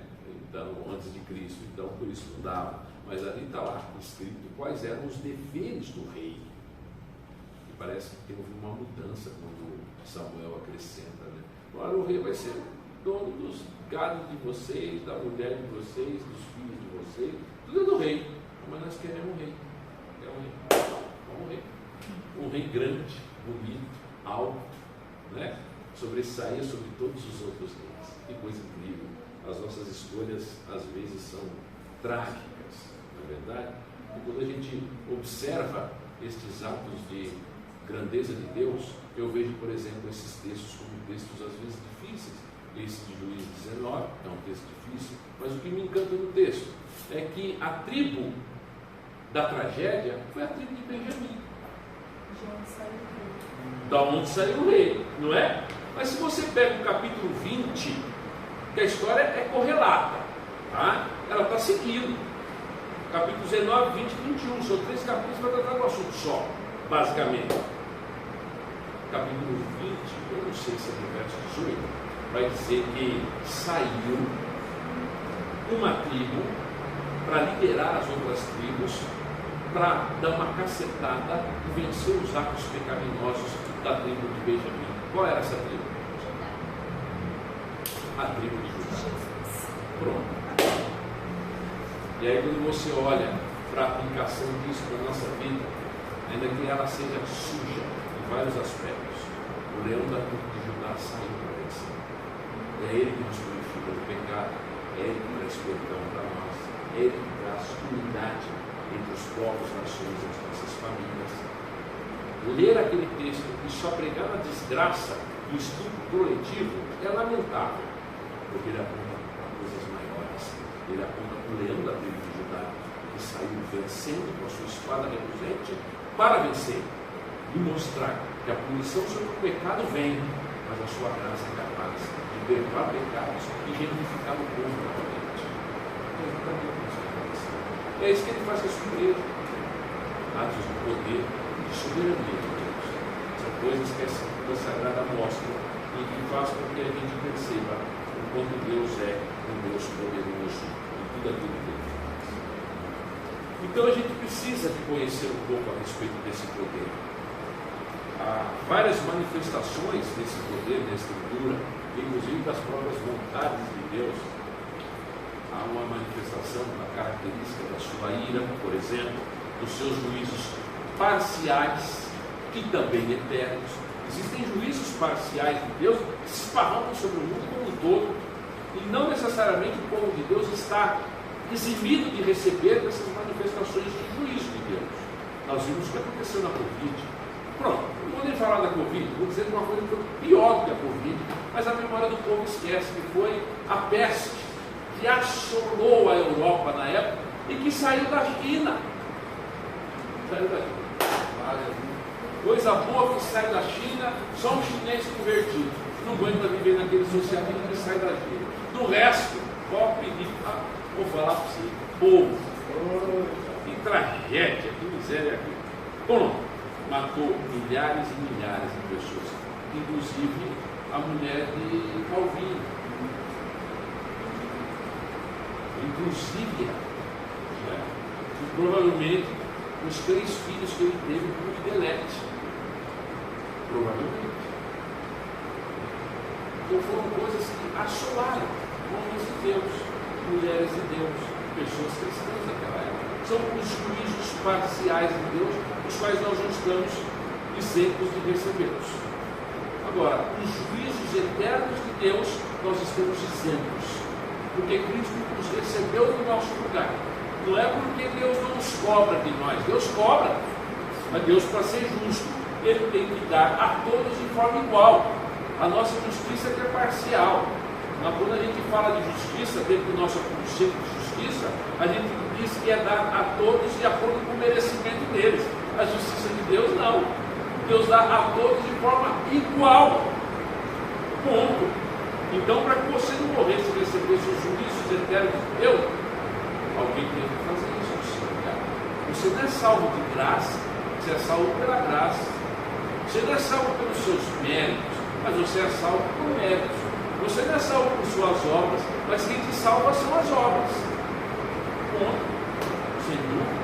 Então, antes de Cristo. Então, por isso não dava. Mas ali está lá escrito quais eram os deveres do rei. E parece que houve uma mudança quando Samuel acrescenta, né? Agora o rei vai ser dono dos gados de vocês, da mulher de vocês, dos filhos de vocês, tudo é do rei. Mas nós queremos um rei. Um rei. Um rei grande, bonito, alto, né? Sobressair sobre todos os outros reis. Que coisa incrível. As nossas escolhas às vezes são trágicas, não é verdade? E quando a gente observa estes atos de grandeza de Deus, eu vejo, por exemplo, esses textos como textos às vezes difíceis. Esse de Juízes 19 é um texto difícil, mas o que me encanta no texto é que a tribo da tragédia foi a tribo de Benjamim. Da onde saiu o rei, não é? Mas se você pega o capítulo 20, que a história é correlata, tá? Ela está seguindo. Capítulo 19, 20 e 21, são 3 capítulos para tratar do assunto só, basicamente. Capítulo 20, eu não sei se é no verso 18, vai dizer que saiu uma tribo para liderar as outras tribos, para dar uma cacetada e vencer os atos pecaminosos da tribo de Benjamim. Qual era essa tribo? A tribo de Judá. Pronto. E aí quando você olha para a aplicação disso para a nossa vida, ainda que ela seja suja em vários aspectos, o leão da tribo de Judá saiu para vencer. É ele que nos purifica do pecado, é ele que traz perdão para nós, é ele que traz unidade entre os povos, nações e as nossas famílias. Ler aquele texto e só pregar na desgraça do estupro coletivo é lamentável, porque ele aponta para coisas maiores. Ele aponta para o leão da tribo de Judá, que saiu vencendo com a sua espada reluzente para vencer e mostrar que a punição sobre o pecado vem, mas a sua graça é capaz de perdoar pecados e reunificar o povo novamente. É isso que ele faz com a sua igreja. Atos de poder, de soberania de Deus. São coisas que a Escritura Sagrada mostra e que faz com que a gente perceba o quanto Deus é um Deus poderoso em tudo aquilo que Ele faz. Então a gente precisa de conhecer um pouco a respeito desse poder. Há várias manifestações desse poder, da Escritura, inclusive das próprias vontades de Deus. Há uma manifestação da característica da sua ira, por exemplo, dos seus juízos parciais e também eternos. Existem juízos parciais de Deus que se esparramam sobre o mundo como um todo, e não necessariamente o povo de Deus está eximido de receber essas manifestações de juízo de Deus. Nós vimos o que aconteceu na Covid. Pronto, não vou nem falar da Covid, vou dizer uma coisa que foi pior do que a Covid, mas a memória do povo esquece, que foi a peste que assolou a Europa na época e que saiu da China. Saiu da China. Coisa boa que sai da China, só um chinês convertido. Não aguenta viver naquele socialismo que sai da China. Do resto, pode pedir, vou falar para você, povo. Que tragédia, que miséria aqui. Bom, matou milhares e milhares de pessoas, inclusive a mulher de Calvino. Inclusive, e provavelmente os 3 filhos que ele teve por Idelete. Provavelmente. Então foram coisas que assolaram homens de Deus, mulheres de Deus, pessoas cristãs daquela época. São os juízos parciais de Deus, os quais nós não estamos isentos de recebê-los. Agora, os juízos eternos de Deus, nós estamos isentos, porque Cristo nos recebeu no nosso lugar. Não é porque Deus não nos cobra de nós, Deus cobra, mas Deus, para ser justo, Ele tem que dar a todos de forma igual. A nossa justiça é parcial. Mas quando a gente fala de justiça, dentro do nosso conceito de justiça, a gente diz que é dar a todos de acordo com o merecimento deles. A justiça de Deus não. Deus dá a todos de forma igual. Ponto. Então, para que você não morresse e recebesse os juízos eternos de Deus, alguém tem que fazer isso no seu lugar. Você não é salvo de graça, você é salvo pela graça. Você não é salvo pelos seus méritos, mas você é salvo por méritos. Você não é salvo por suas obras, mas quem te salva são as obras. Ponto. Sem dúvida.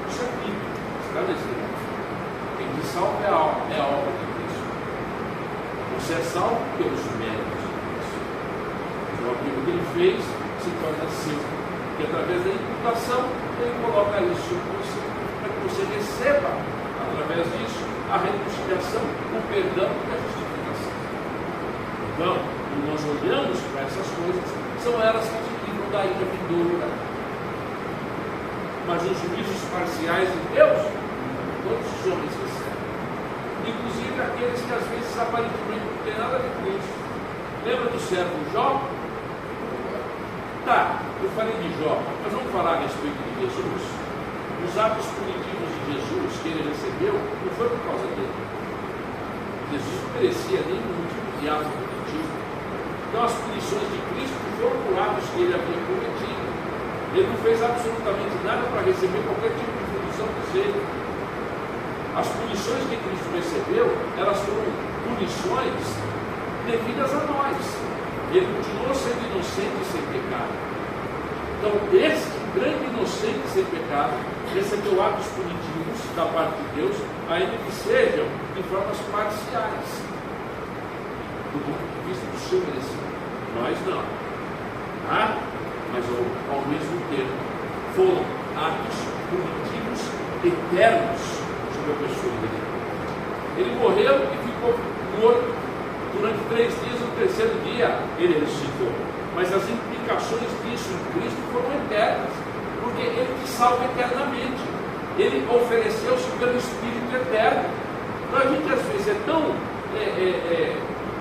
Isso é bíblico. Está descrito. Quem te salva é a obra de Cristo. Você é salvo pelos méritos de Cristo. Então aquilo que Ele fez se torna seu. E através da imputação, Ele coloca isso sobre você, para que você receba, através disso, a reconciliação, o perdão e a justificação. Então, quando nós olhamos para essas coisas, são elas que nos livram da ira vindoura. Mas os juízos parciais de Deus, todos os homens recebem. Inclusive aqueles que às vezes aparentemente não têm nada a ver com isso. Lembra do servo Jó? Tá, eu falei de Jó, mas vamos falar a respeito de Jesus. Os atos punitivos de Jesus que ele recebeu não foi por causa dele. Jesus não merecia nenhum tipo de ato punitivo. Então as punições de Cristo não foram por atos que ele havia cometido. Ele não fez absolutamente nada para receber qualquer tipo de punição do dele. As punições que Cristo recebeu, elas foram punições devidas a nós. Ele continuou sendo inocente e sem pecado. Então, esse grande inocente sem pecado recebeu atos punitivos da parte de Deus, ainda que sejam de formas parciais, do ponto de vista do seu merecimento. Nós não. Tá? Mas ao mesmo tempo foram atos punitivos eternos sobre a pessoa dele. Ele morreu e ficou morto durante 3 dias. No terceiro dia ele ressuscitou. Mas as implicações disso em Cristo foram eternas, porque Ele te salva eternamente. Ele ofereceu-se pelo Espírito eterno. Então a gente às vezes é tão,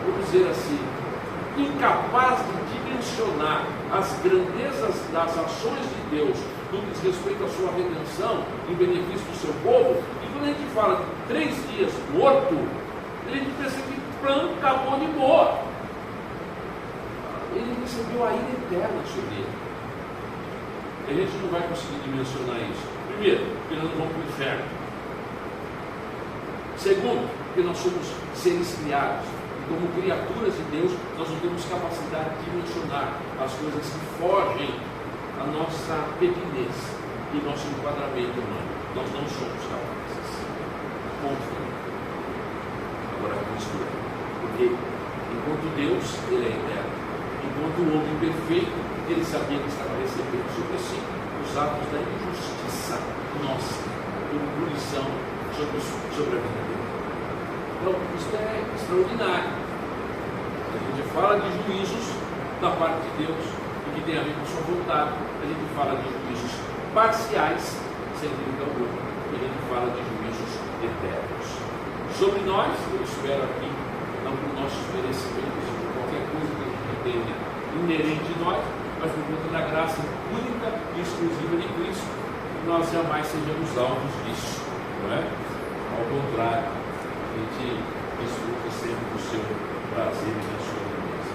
vamos dizer assim, incapaz de dimensionar as grandezas das ações de Deus no que diz respeito à sua redenção em benefício do seu povo, e quando a gente fala de 3 dias morto, a gente pensa que pronto, acabou de morrer. Ele recebeu a ira eterna sobre ele. A gente não vai conseguir dimensionar isso. Primeiro, porque nós não vamos para o inferno. Segundo, porque nós somos seres criados, como criaturas de Deus, nós não temos capacidade de dimensionar as coisas que fogem à nossa pequenez e nosso enquadramento humano. Nós não somos capazes. Ponto. Agora Cristo é. Porque enquanto Deus, Ele é eterno. Enquanto o homem perfeito, Ele sabia que estava recebendo sobre si os atos da injustiça nossa, como punição sobre a vida dele. Então, isso é extraordinário. A gente fala de juízos da parte de Deus, e que tem a ver com sua vontade. A gente fala de juízos parciais, sem dúvida alguma, e a gente fala de juízos eternos. Sobre nós, eu espero aqui, não por nossos merecimentos, por qualquer coisa que a gente tenha inerente de nós, mas por conta da graça única e exclusiva de Cristo, nós jamais sejamos alvos disso, não é? Ao contrário, a gente desfruta sempre do seu prazer e da sua beleza.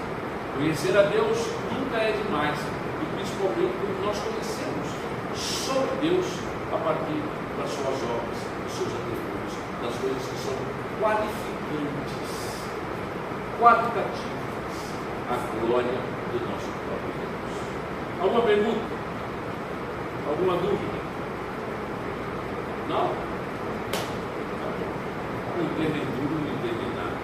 Conhecer a Deus nunca é demais, e principalmente quando nós conhecemos sobre Deus a partir das suas obras, dos seus atributos, das coisas que são qualificantes, qualitativas, à glória do nosso próprio Deus. Alguma pergunta? Alguma dúvida? Não? Não entendem tudo, não entendem nada.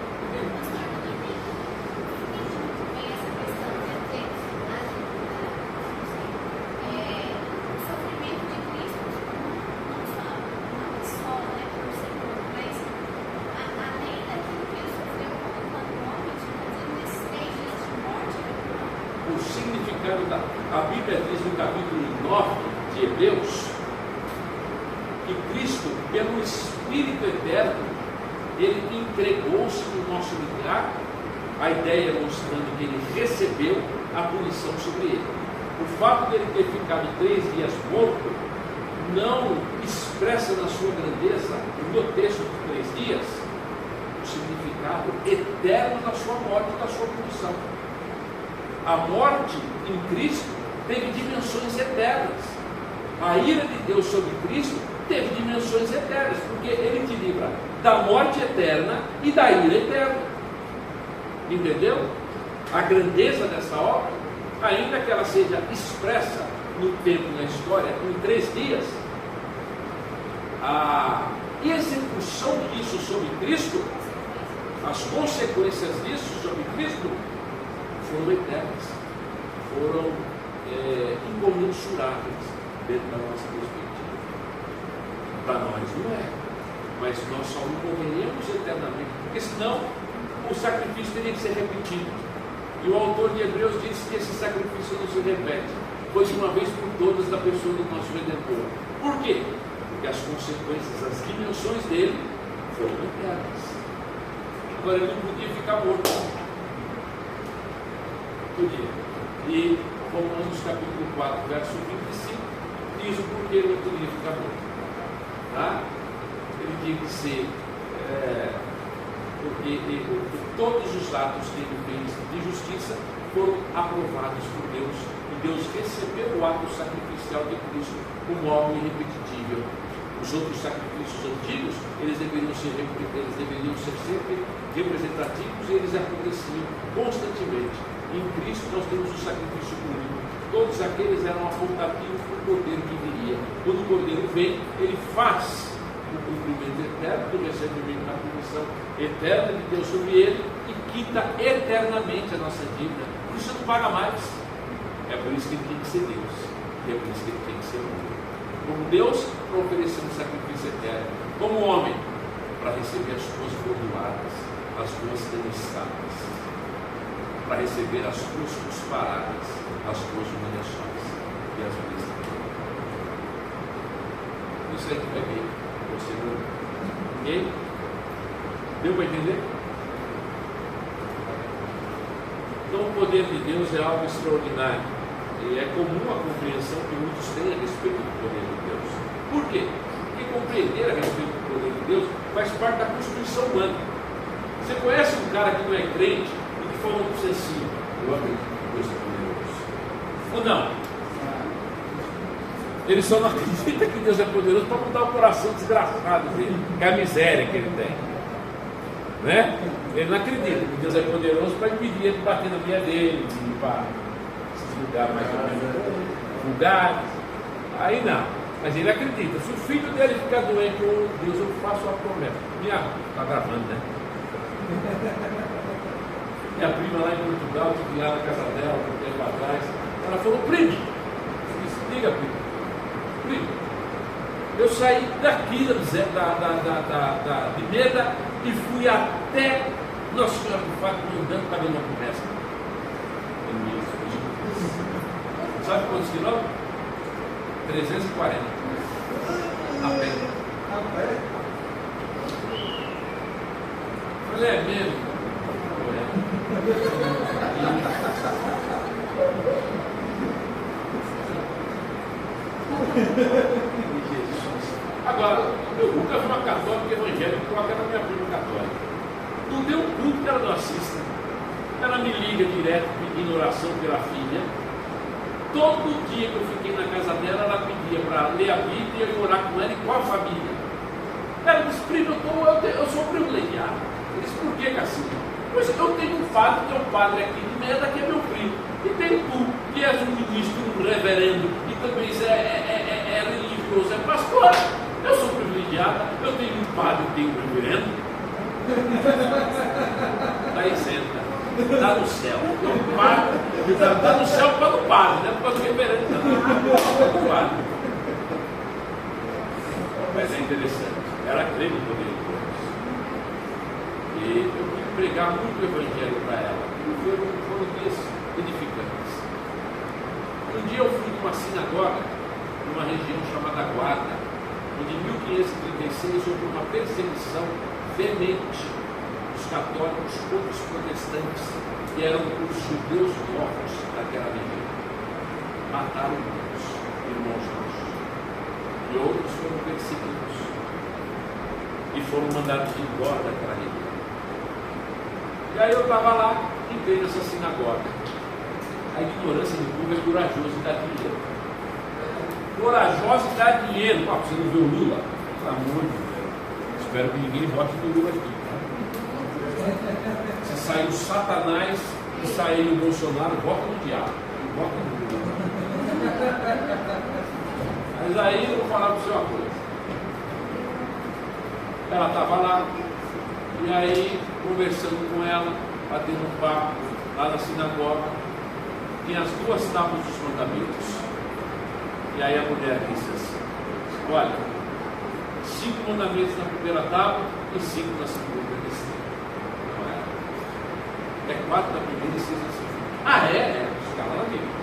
O significado a Bíblia diz no capítulo 9 de Hebreus que Cristo, pelo Espírito Eterno, Ele entregou-se no nosso lugar, a ideia mostrando que Ele recebeu a punição sobre Ele. O fato de Ele ter ficado 3 dias morto não expressa na sua grandeza, no texto de 3 dias, o significado eterno da sua morte e da sua punição. A morte em Cristo teve dimensões eternas. A ira de Deus sobre Cristo teve dimensões eternas, porque Ele te livra da morte eterna e da ira eterna. Entendeu? A grandeza dessa obra, ainda que ela seja expressa no tempo, na história, em 3 dias, a execução disso sobre Cristo, as consequências disso sobre Cristo, foram eternas, foram incomensuráveis dentro da nossa perspectiva. Para nós não é, mas nós só morreremos eternamente, porque senão o sacrifício teria que ser repetido. E o autor de Hebreus diz que esse sacrifício não se repete, foi de uma vez por todas da pessoa do nosso Redentor. Por quê? Porque as consequências, as dimensões dele foram eternas. Agora ele não podia ficar morto. Podia. E Romanos capítulo 4, verso 25, diz o porquê ele não podia ficar morto. Tá? Ele tinha que ser, porque todos os atos que ele fez de justiça foram aprovados por Deus, e Deus recebeu o ato sacrificial de Cristo como algo irrepetível. Os outros sacrifícios antigos, eles deveriam ser sempre representativos, e eles aconteciam constantemente. Em Cristo nós temos o sacrifício único. Todos aqueles eram apontativos para o Cordeiro que viria. Quando o Cordeiro vem, ele faz o cumprimento eterno do recebimento da punição eterna de Deus sobre ele e quita eternamente a nossa dívida. Por isso não paga mais. É por isso que ele tem que ser Deus. E é por isso que ele tem que ser homem. Como Deus, para oferecer um sacrifício eterno. Como homem, para receber as suas bordoadas, as suas tempestades, para receber as suas cusparadas, as suas humilhações e as vezes. Isso aí que vai ver. Você não. Ok? Deu para entender? Então o poder de Deus é algo extraordinário. E é comum a compreensão que muitos têm a respeito do poder de Deus. Por quê? Porque compreender a respeito do poder de Deus faz parte da constituição humana. Você conhece um cara que não é crente e que fala para você assim: eu acredito que Deus é poderoso. Ou não? Ele só não acredita que Deus é poderoso para mudar o coração desgraçado dele, que é a miséria que ele tem. Né? Ele não acredita que Deus é poderoso para impedir ele de bater na mulher dele, de ir para esses lugares mais ou menos vulgares. Aí não. Mas ele acredita. Se o filho dele ficar doente, Deus, eu faço uma promessa. Está gravando, né? Minha prima lá em Portugal, tive lá na casa dela, um tempo atrás, ela falou, primo, eu disse, diga, primo, eu saí daqui de Meda e fui até Nossa Senhora do Fato, andando para ver uma promessa. Sabe quantos quilômetros? 340. A pé. Falei, é mesmo? Agora, eu nunca vi uma católica evangélica que coloca na minha prima católica. Não tem um culto que ela não assista. Ela me liga direto pedindo oração pela filha. Todo dia que eu fiquei na casa dela, ela pedia para ler a Bíblia e orar com ela e com a família. Ela disse, primo, eu sou privilegiado. Eu disse, por que, Cacique? Pois eu tenho um padre, que é um padre aqui de Meda, que é meu primo. E tem tu, que és um ministro, um reverendo, e também é religioso, é pastor. Eu sou privilegiada, eu tenho um padre, tenho um reverendo. Daí senta, está no céu. O padre está no céu por causa do padre, não é por causa do reverendo, não. Do padre. Mas é interessante, ela crê no poder de Deus. E eu quis pregar muito o evangelho para ela. E foram dias edificantes. Um dia eu fui numa sinagoga, numa região chamada Guarda, onde em 1536 houve uma perseguição veemente dos católicos contra os protestantes, que eram os judeus mortos daquela região. Mataram muitos irmãos nossos. E outros foram perseguidos. E foram mandados embora daquela região. E aí eu estava lá, entrei nessa sinagoga. A ignorância do povo é corajosa e dá dinheiro. Corajosa e dá dinheiro. Pô, você não viu o Lula? Pelo amor de Deus. Espero que ninguém vote no Lula aqui. Se sair o Satanás e sair o Bolsonaro, vota no diabo. Vota no Lula. Mas aí eu vou falar para você uma coisa. Ela estava lá, e aí, conversando com ela, batendo um papo lá na sinagoga, tinha as duas tábuas dos mandamentos, e aí a mulher disse assim, olha, 5 mandamentos na primeira tábua e 5 na segunda e terceira. Não é? É 4 na primeira e 6 na segunda. Ah, é? Os caras lá dentro.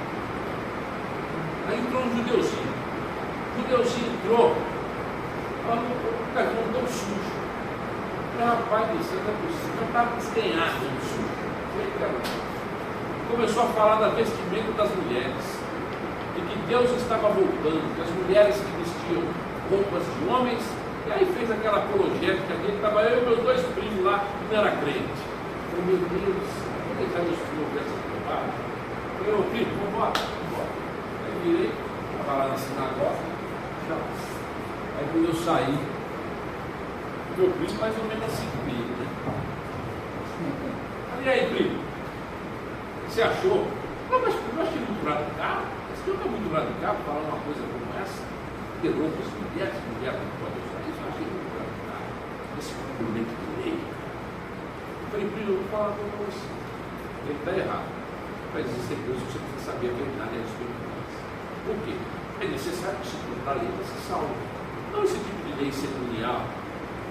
Aí entrou um judeuzinho. O judeuzinho entrou, falou, o cartão tão sujo. Rapaz, isso não é possível, não estava desdenhado tão sujo. Começou a falar da vestimenta das mulheres, de que Deus estava voltando, que as mulheres que vestiam roupas de homens, e aí fez aquela apologética dele, estava eu e meus 2 primos lá, que não era crente. Eu falei, meu Deus, vou deixar meus filhos dessa bobagem. Eu falei, ô primo, vamos embora. Aí virei, estava lá na sinagoga, aí quando eu saí, meu primo mais ou menos assim comigo, né? E aí, primo? Você achou? Não, mas eu achei muito radical. Esse filme é muito radical falar uma coisa como essa. Ter roupas mulheres não podem usar isso. Eu achei muito radical. Esse cumprimento de lei. Eu falei, primo, eu vou falar com você. Ele está errado. Mas existem coisas que você precisa saber a verdade a respeito disso. Por quê? É necessário que se cumpra a lei para se salvar. Não esse tipo de lei cerimonial.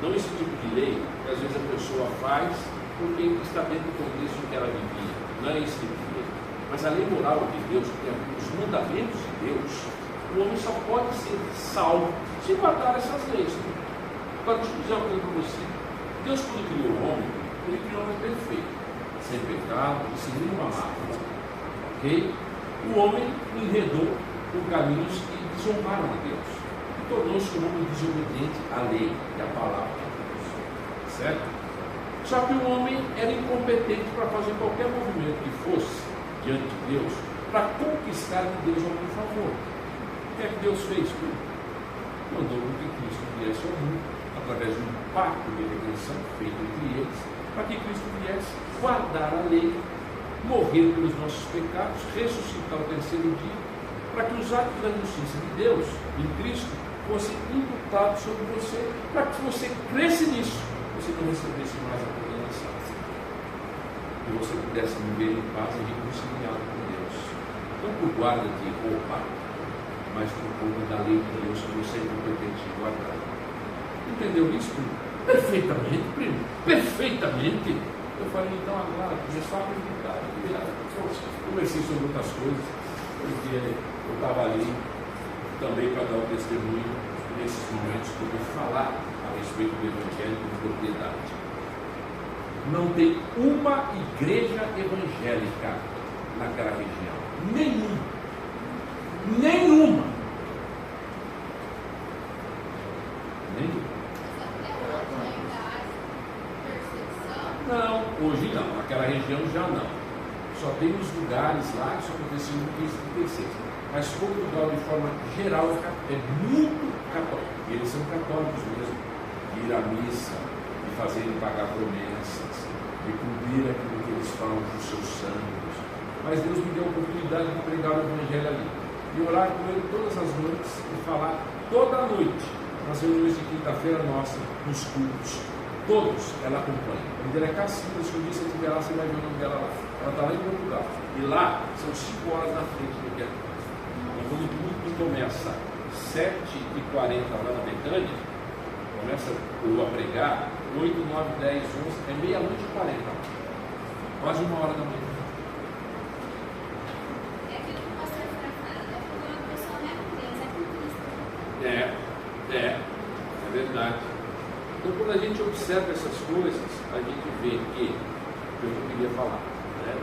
Não esse tipo de lei que às vezes a pessoa faz porque está dentro do contexto em que ela vivia. Não é esse tipo de lei. Mas a lei moral de Deus, que é os mandamentos de Deus, o homem só pode ser salvo se guardar essas leis. Agora, deixa eu dizer uma coisa para você. Deus, quando criou o homem, ele criou o homem perfeito, sem pecado e sem nenhuma mácula. Ok? O homem enredou por caminhos que desonraram a Deus. Tornou-se um homem desobediente à lei e à palavra de Deus. Certo? Só que o homem era incompetente para fazer qualquer movimento que fosse diante de Deus para conquistar de Deus algum favor. O que é que Deus fez? Mandou que Cristo viesse ao mundo através de um pacto de redenção feito entre eles para que Cristo viesse guardar a lei, morrer pelos nossos pecados, ressuscitar ao terceiro dia, para que os atos da justiça de Deus em Cristo fossem imputados sobre você, para que você cresce nisso, você não recebesse mais a condenação e você pudesse viver em paz e reconciliado com Deus, não por guarda de roupa, mas por conta da lei de Deus que você é competente de guardar. Entendeu isso, primo? Perfeitamente, primo, perfeitamente. Eu falei, então agora, começou a acreditar. Comecei sobre outras coisas, porque eu estava ali também para dar o testemunho nesses momentos que eu vou falar a respeito do Evangelho com propriedade. Não tem uma igreja evangélica naquela região. Nenhuma. Nenhuma. Não, hoje não, naquela região já não. Só tem uns lugares lá que só aconteceu no 1536. Mas Portugal, de forma geral, é muito católico. E eles são católicos mesmo. De ir à missa, de fazerem pagar promessas, de cumprir aquilo que eles falam dos seus santos. Mas Deus me deu a oportunidade de pregar o Evangelho ali. E orar com ele todas as noites e falar toda a noite nas reuniões de quinta-feira nossa, nos cultos. Todos ela acompanha. O nome dela é Cacilda, se um dia você estiver lá, você vai ver o nome dela lá. Ela está lá em Portugal. E lá são 5 horas na frente do que é. Então, quando o culto começa às 7h40 lá na Betânia, começa eu a pregar, 8, 9, 10, 11, é meia-noite e 40. Quase 1 hora da manhã. É aquilo que o pastor está falando, é porque uma pessoa não é com Deus, é com Cristo. É verdade. Então, quando a gente observa essas coisas, a gente vê que eu não queria falar, né?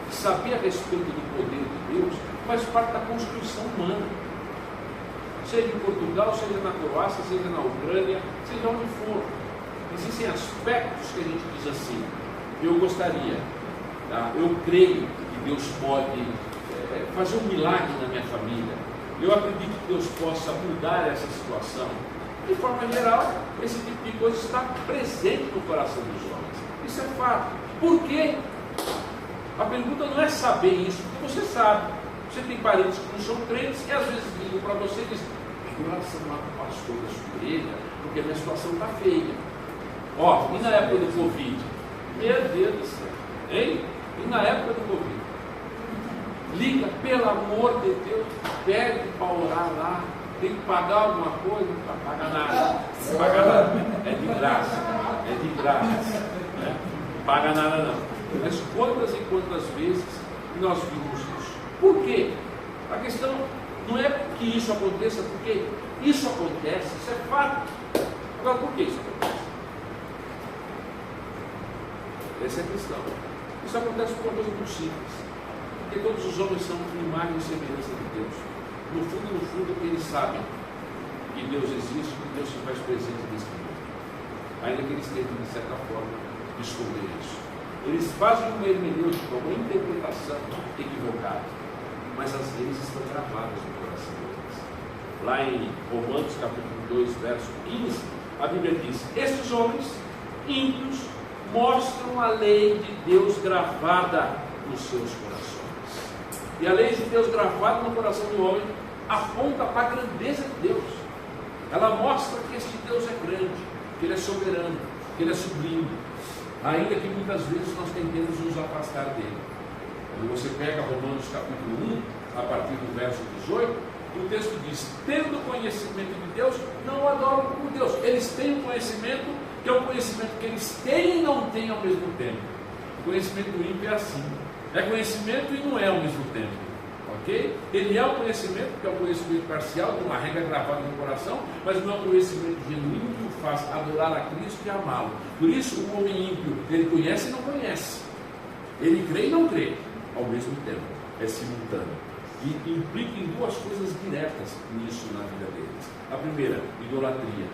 Saber a respeito do poder de Deus faz parte da constituição humana. Seja em Portugal, seja na Croácia, seja na Ucrânia, seja onde for. Existem aspectos que a gente diz assim, eu gostaria, tá? Eu creio que Deus pode fazer um milagre na minha família. Eu acredito que Deus possa mudar essa situação. De forma geral, esse tipo de coisa está presente no coração dos homens. Isso é fato. Por quê? A pergunta não é saber isso, porque você sabe. Você tem parentes que não são crentes e às vezes ligam para você e dizem, oração lá para o pastor da sua igreja, porque a minha situação está feia. Ó, e na época do Covid? Meu Deus do céu. Hein? E na época do Covid? Liga, pelo amor de Deus, pede para orar lá. Tem que pagar alguma coisa? Não paga nada. Não paga nada. É de graça. É de graça. Né? Não paga nada não. Mas quantas e quantas vezes nós vimos isso? Por quê? A questão não é que isso aconteça, porque isso acontece, isso é fato. Agora, por que isso acontece? Essa é a questão. Isso acontece por uma coisa muito simples. Porque todos os homens são imagem e semelhança de Deus. No fundo, eles sabem que Deus existe, que Deus se faz presente nesse mundo. Ainda que eles tentem, de certa forma, esconder isso. Eles fazem uma hermenêutica, uma interpretação equivocada, mas as leis estão gravadas no coração deles. Lá em Romanos, capítulo 2, verso 15, a Bíblia diz, estes homens ímpios mostram a lei de Deus gravada nos seus corações. E a lei de Deus gravada no coração do homem aponta para a grandeza de Deus. Ela mostra que este Deus é grande, que Ele é soberano, que Ele é sublime, ainda que muitas vezes nós tentemos nos afastar dele. Quando você pega Romanos capítulo 1, a partir do verso 18, o texto diz, tendo conhecimento de Deus, não adoram por Deus. Eles têm um conhecimento, que é um conhecimento que eles têm e não têm ao mesmo tempo. O conhecimento do ímpio é assim. É conhecimento e não é ao mesmo tempo. Ok? Ele é o conhecimento, que é o conhecimento parcial, de uma regra gravada no coração, mas não é o conhecimento genuíno que o faz adorar a Cristo e amá-lo. Por isso, o homem ímpio, ele conhece e não conhece. Ele crê e não crê, ao mesmo tempo. É simultâneo. E implica em duas coisas diretas nisso na vida deles. A primeira, idolatria.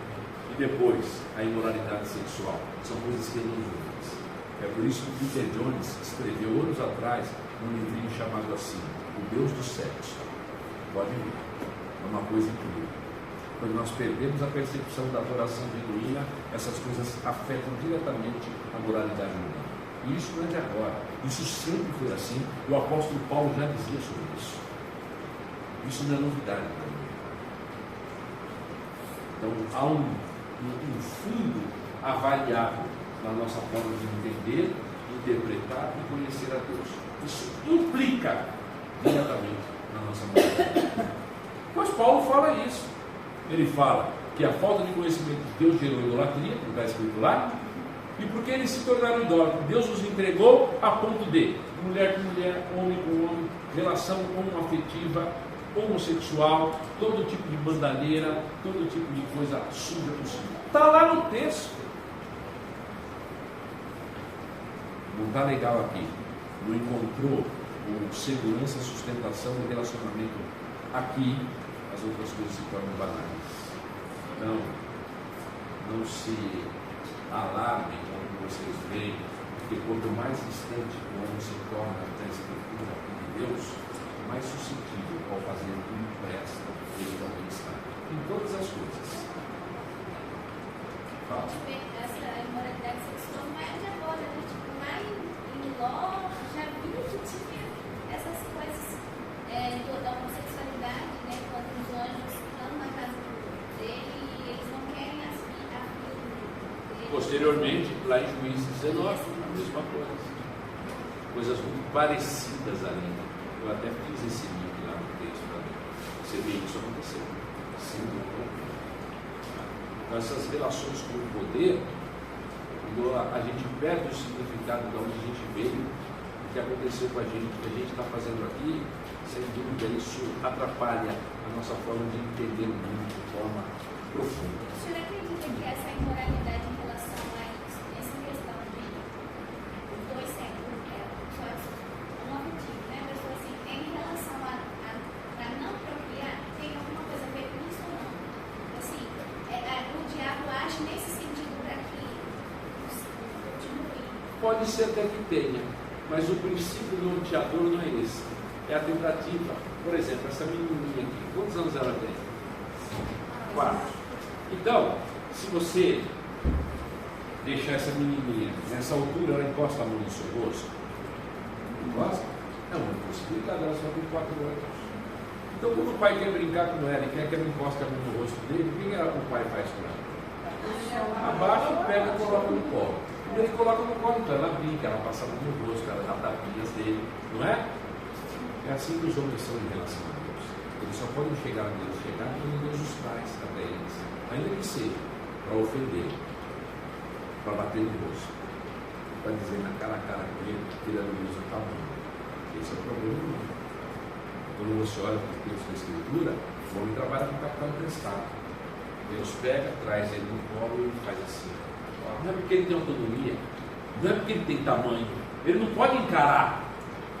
E depois, a imoralidade sexual. São coisas resolvidas. É por isso que Peter Jones escreveu anos atrás um livrinho chamado assim, O Deus do Sexo. Pode ver, é uma coisa incrível. Quando nós perdemos a percepção da adoração genuína, essas coisas afetam diretamente a moralidade humana. E isso não é de agora, isso sempre foi assim. O apóstolo Paulo já dizia sobre isso. Isso não é novidade para mim. Então há um fundo avaliável na nossa forma de entender, interpretar e conhecer a Deus. Isso implica diretamente na nossa moralidade. Mas Paulo fala isso. Ele fala que a falta de conhecimento de Deus gerou idolatria, como está escrito lá, e porque eles se tornaram idólatras, Deus os entregou a ponto de mulher com mulher, homem com homem, relação homoafetiva, homossexual, todo tipo de bandalheira, todo tipo de coisa suja possível. Está lá no texto. Não está legal aqui. Não encontrou segurança, sustentação e relacionamento aqui, as outras coisas se tornam banais. Não se alarmem quando vocês veem, porque quanto mais distante o homem se torna da escritura de Deus, mais suscetível ao fazer o que lhe presta, ele também está. Em todas as coisas. Fala. Essa imoralidade sexual não é de agora, né? Tipo, lá em Ló, já vi que tinha essas coisas da homossexualidade, né? Quando os anjos estão na casa dele e eles não querem a filha dele. Posteriormente, lá em Juízes 19, a mesma coisa. Coisas muito parecidas ali. Eu até fiz esse link lá no texto para você ver isso acontecer. Sim, então, essas relações com o poder, quando a gente perde o significado de onde a gente veio, o que aconteceu com a gente, o que a gente está fazendo aqui, sem dúvida isso atrapalha a nossa forma de entender o mundo de forma profunda. O senhor acredita que essa imoralidade em relação a isso, essa questão de os dois séculos, só um objetivo, né? Mas assim, em relação a não procriar, tem alguma coisa a ver com isso ou não? Assim, o diabo age nesse sentido para que continue. Pode ser até que tenha, mas o princípio norteador não é esse. É a tentativa. Por exemplo, essa menininha aqui, quantos anos ela tem? 4. Então, se você deixar essa menininha nessa altura, ela encosta a mão no seu rosto. Encosta? É uma possibilidade, ela só tem 4 anos. Então, quando o pai quer brincar com ela e quer que ela encoste a mão no rosto dele, o que o pai faz com ela? Abaixa, pega e coloca no colo. Quando ele coloca no colo, então ela brinca, ela passa a mão no rosto, ela dá tapinhas dele, não é? É assim que os homens são em relação a Deus. Eles só podem chegar a Deus, quando Deus os traz até eles, ainda que seja para ofender, para bater no rosto, para dizer na cara a cara com ele que ele é do mesmo tamanho. Esse é o problema do mundo. Quando você olha para o texto da Escritura, o homem trabalha com capital emprestado. Deus pega, traz ele no colo e faz assim. Não é porque ele tem autonomia, não é porque ele tem tamanho, ele não pode encarar,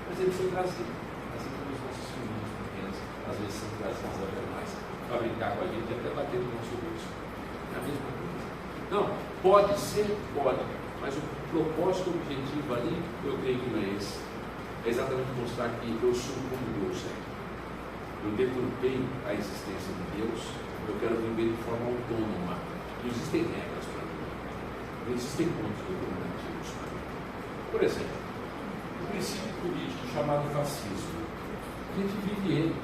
mas ele foi trazido. Assim como os nossos filhinhos pequenos, às vezes são trazidos até mais para brincar com a gente e até bater no nosso rosto. É a mesma coisa. Não, pode ser, pode, mas o propósito objetivo ali, eu creio que não é esse. É exatamente mostrar que eu sou como Deus é. Eu deturpei a existência de Deus, eu quero viver de forma autônoma. Não existem regras para mim. Não existem pontos determinativos para mim. Por exemplo, o princípio político chamado fascismo. A gente vive ele.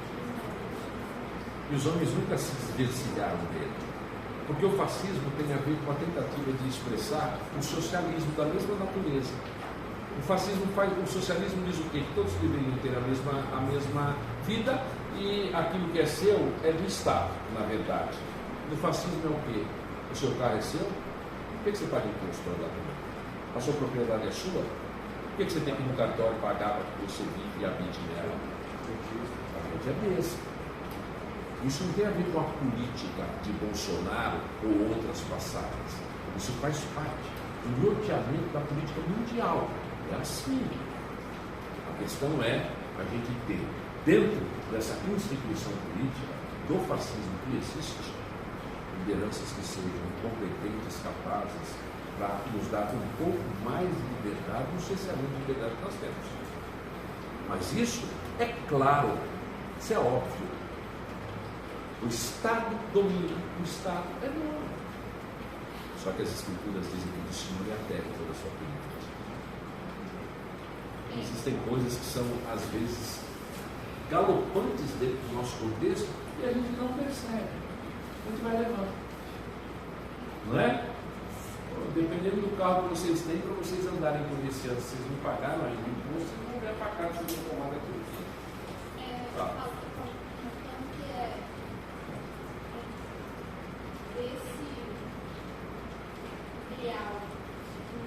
E os homens nunca se desvencilharam dele. Porque o fascismo tem a ver com a tentativa de expressar o socialismo da mesma natureza. O fascismo faz, o socialismo diz o quê? Que todos deveriam ter a mesma vida e aquilo que é seu é do Estado, na verdade. No fascismo é o quê? O seu carro é seu? Por que você paga imposto para lá também? A sua propriedade é sua? Por que você tem que ir no cartório pagar para que você vive e habite nela? A gente é besta. Isso não tem a ver com a política de Bolsonaro ou outras passagens. Isso faz parte do norteamento da política mundial. É assim. A questão é a gente ter, dentro dessa instituição política, do fascismo que existe, lideranças que sejam competentes, capazes, para nos dar um pouco mais de liberdade, não sei se é muita liberdade que nós temos. Mas isso é claro, isso é óbvio. O Estado domina, o Estado é bom. Só que as escrituras dizem que o destino é a terra toda a sua plenitude. Existem coisas que são, às vezes, galopantes dentro do nosso contexto e a gente não percebe. A gente vai levando. Não é? Dependendo do carro que vocês têm, para vocês andarem por esse ano, vocês não pagaram ainda o imposto, vocês vão ver para cá, vocês vão tomar aquilo. Tá.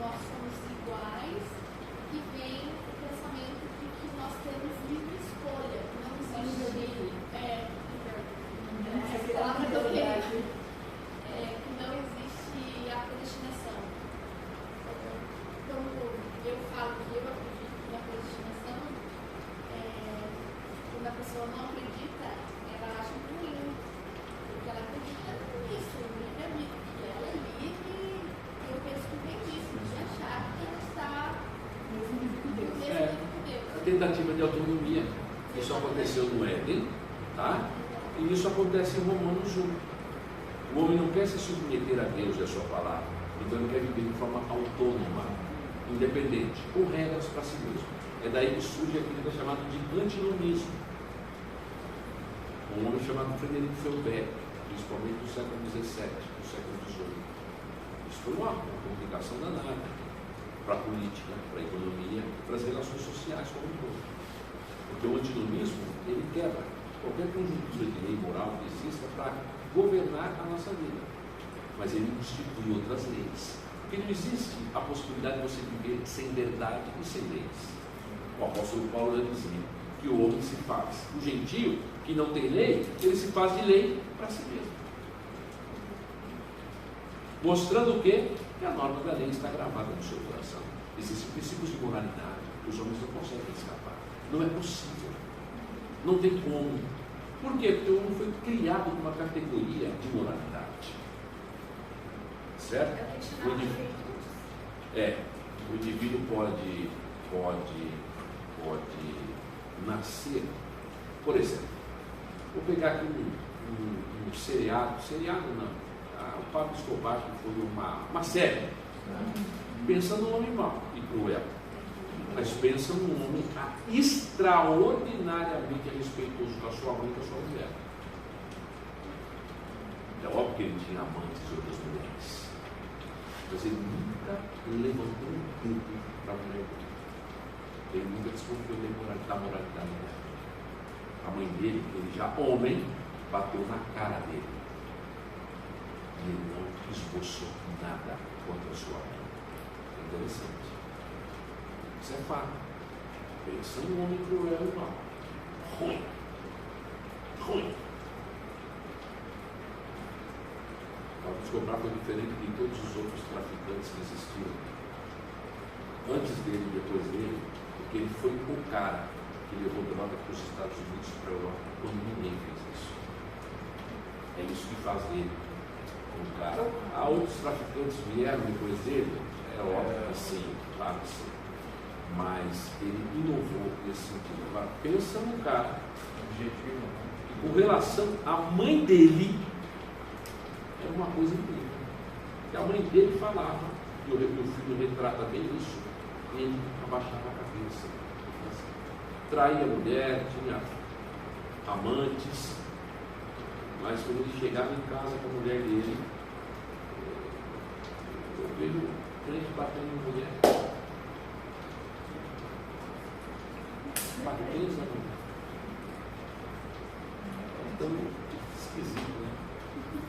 Nós somos iguais e vem o pensamento de que nós temos livre escolha, não existe que não existe a predestinação. Quando eu falo que eu acredito na predestinação, quando a pessoa não acredita, ela acha ruim, porque ela acredita nisso, no livre-arbítrio, que ela é livre. Eu penso que tem isso, de achar que ela está mesmo livre com Deus. A tentativa de autonomia. Isso aconteceu no Éden, tá? E isso acontece em Romanos 1. O homem não quer se submeter a Deus e a sua palavra, então ele quer viver de forma autônoma, independente, com regras para si mesmo. É daí que surge aquilo que é chamado de antinomismo. Um homem chamado Frederico Feuerbach, principalmente do século XVII, do século XVIII. Isso foi uma complicação danada para a política, para a economia, para as relações sociais como um todo. Porque o antinomismo, ele quebra qualquer conjuntura de lei moral que exista para governar a nossa vida. Mas ele institui outras leis. Porque não existe a possibilidade de você viver sem verdade e sem leis. O apóstolo Paulo já dizia que o homem se faz. O gentio, que não tem lei, ele se faz de lei para si mesmo. Mostrando o quê? Que a norma da lei está gravada no seu coração. Existem princípios de moralidade que os homens não conseguem escapar. Não é possível. Não tem como. Por quê? Porque o homem foi criado numa categoria de moralidade. Certo? O indivíduo pode nascer. Por exemplo, vou pegar aqui um seriado não. O Pablo Escobar, que foi uma série, pensa num homem mau e cruel, mas pensa num homem extraordinariamente respeitoso com a sua mãe e com a sua mulher. É óbvio que ele tinha amantes e outras mulheres, mas ele nunca levantou um dedo para a mulher dele. Ele nunca desconfiou da moralidade dela. A mãe dele, ele já homem, bateu na cara dele. E ele não esboçou nada contra a sua mãe. É interessante. Isso é fato. Pensa num homem cruel e mau. Ruim. Pablo Escobar foi diferente de todos os outros traficantes que existiram antes dele e depois dele, porque ele foi o cara que levou droga para os Estados Unidos e para a Europa quando ninguém fez isso. É isso que faz dele um cara. Há outros traficantes que vieram depois dele, é óbvio que sim, claro que sim. Mas ele inovou nesse sentido. Agora, pensa num cara que, com relação à mãe dele, é uma coisa incrível. E a mãe dele falava, e o filho retrata bem isso, ele abaixava a cabeça. Traía a mulher, tinha amantes, mas quando ele chegava em casa com a mulher dele, eu vejo o crente batendo em mulher. Bateza, é tão esquisito, né?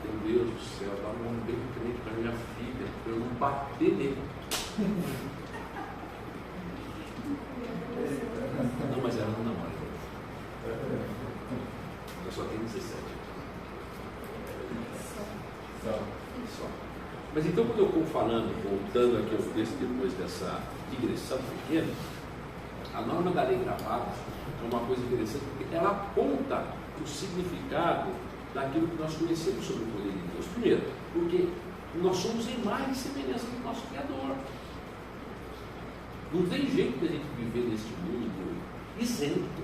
Meu Deus do céu, dá um homem bem crente para minha filha, para eu não bater nele. Não, mas ela não namora. Eu só tenho 17. Só. Mas então, quando eu estou falando, voltando aqui ao texto depois dessa digressão pequena, a norma da lei gravada é uma coisa interessante, porque ela aponta o significado daquilo que nós conhecemos sobre o poder de Deus. Primeiro, porque nós somos em imagem e semelhança do nosso Criador. Não tem jeito de a gente viver neste mundo isento.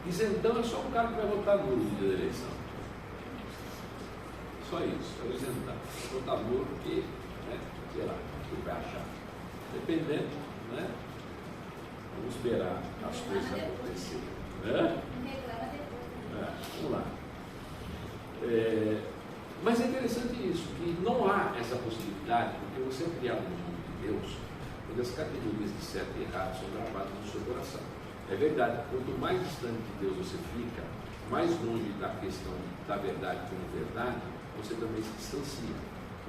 Isentão é só um cara que vai votar nulo no dia da eleição. Só isso, é o isentão. Vai votar nulo porque, né, sei lá, o que vai achar. Dependendo, né? Vamos esperar as coisas acontecerem. Reclama depois. Vamos lá. Mas é interessante isso, que não há essa possibilidade, porque você é criado no mundo de Deus, onde as categorias de certo e errado são gravadas no seu coração. É verdade, quanto mais distante de Deus você fica, mais longe da questão da verdade como verdade, você também se distancia.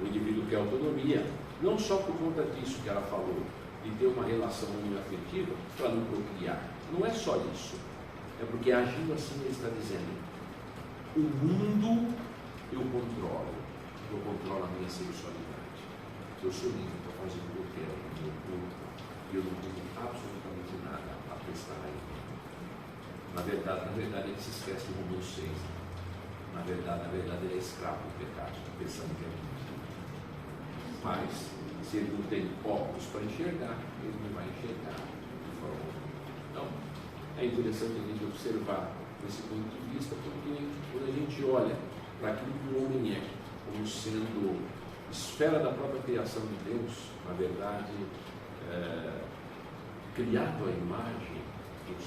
O indivíduo quer autonomia, não só por conta disso que ela falou, de ter uma relação afetiva para não procriar. Não é só isso. É porque agindo assim ele está dizendo: o mundo eu controlo a minha sexualidade. Eu sou livre para fazer o que eu quero no meu corpo e eu não tenho absolutamente nada a prestar a ele. Na verdade ele se esquece de Romanos 6. Na verdade ele é escravo do pecado, pensando que é livre. Mas se ele não tem óculos para enxergar, ele não vai enxergar de forma alguma. Então, é interessante a gente observar desse ponto de vista, porque quando a gente olha para aquilo que o homem é, como sendo esfera da própria criação de Deus, na verdade, criado à imagem do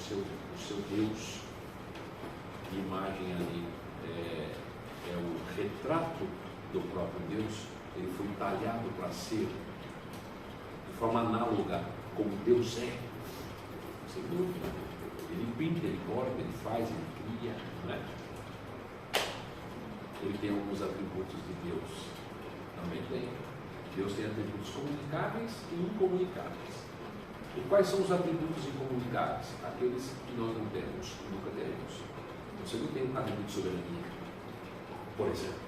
seu Deus, que imagem ali é o retrato do próprio Deus, ele foi talhado para ser de forma análoga como Deus é, sem dúvida. Ele pinta, ele corta, ele faz, ele cria, não é? Ele tem alguns atributos de Deus, também tem. Deus tem atributos comunicáveis e incomunicáveis. E quais são os atributos incomunicáveis? Aqueles que nós não temos, nunca teremos. Você não tem um atributo de soberania, por exemplo.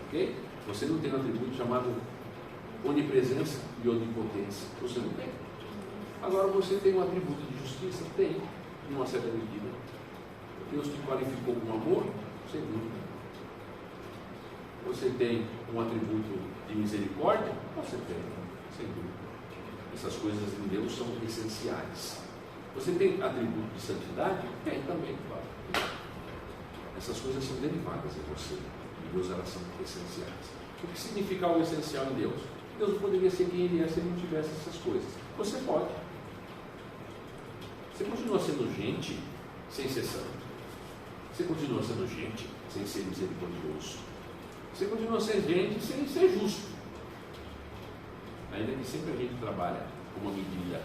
Ok? Você não tem um atributo chamado onipresença e onipotência. Você não tem. Agora você tem um atributo de justiça? Tem, em uma certa medida. Deus te qualificou com amor? Sem dúvida. Você tem um atributo de misericórdia? Você tem, sem dúvida. Essas coisas em Deus são essenciais. Você tem atributo de santidade? Tem também, claro. Essas coisas são derivadas em você. Em Deus elas são essenciais. O que significa o essencial em Deus? Deus não poderia ser quem Ele é se Ele não tivesse essas coisas. Você pode. Você continua sendo gente sem ser santo. Você continua sendo gente sem ser misericordioso. Você continua sendo gente sem ser justo. Ainda que sempre a gente trabalha com uma medida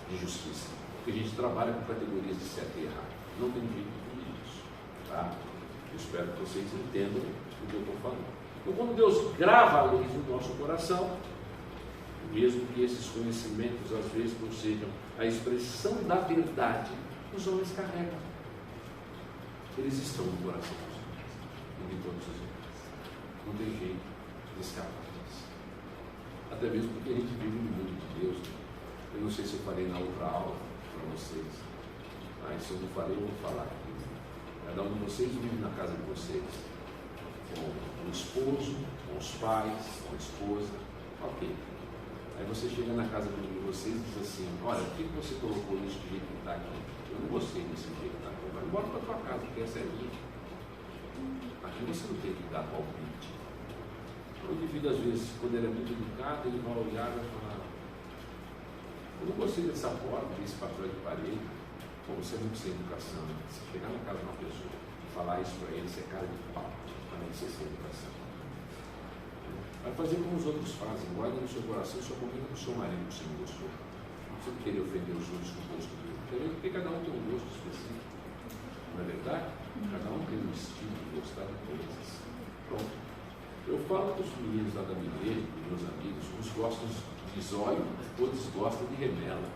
de justiça. Porque a gente trabalha com categorias de certo e errado. Não tem jeito de fugir disso. Tá? Eu espero que vocês entendam o que eu estou falando. Então, quando Deus grava a luz no nosso coração, mesmo que esses conhecimentos às vezes não sejam a expressão da verdade, os homens carregam. Eles estão no coração dos homens, e de todos os homens. Não tem jeito de escapar disso. Até mesmo porque a gente vive no mundo de Deus. Eu não sei se eu falei na outra aula para vocês, mas se eu não falei, eu vou falar aqui. Cada um de vocês vive na casa de vocês, com o esposo, com os pais, com a esposa, ok. Aí você chega na casa de um de vocês e diz assim: olha, por que você colocou isso do jeito que está aqui? Eu não gostei desse jeito que está aqui. Vai embora para a tua casa, porque essa é minha. Aqui você não tem que dar palpite. O indivíduo, às vezes, quando ele é muito educado, ele vai olhar e vai falar: eu não gostei dessa porta, desse papel de parede. Pô, você é muito sem educação. Se chegar na casa de uma pessoa e falar isso para ele, você é cara de pau, para nem ser sem educação. Vai fazer como os outros fazem, guarda no seu coração só comida com o seu marido que você não gostou. Não precisa querer ofender os outros com o gosto dele. Porque cada um tem um gosto específico. Não é verdade? Cada um tem um estilo de gostar de coisas. Pronto. Eu falo para os meninos lá da Mineira, meus amigos, uns gostam de zóio, outros gostam de remela.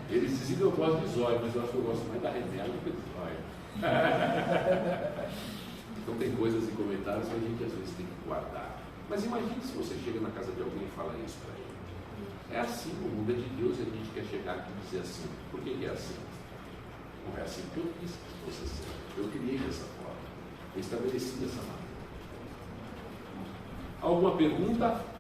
Eles dizem que eu gosto de zóio, mas eu acho que eu gosto mais da remela do que de zóio. Então tem coisas e comentários que a gente às vezes tem que guardar. Mas imagine se você chega na casa de alguém e fala isso para ele. É assim, o mundo é de Deus, e a gente quer chegar aqui e dizer assim. Por que é assim? Não é assim que eu quis que fosse assim. Eu criei dessa forma. Eu estabeleci dessa maneira. Alguma pergunta?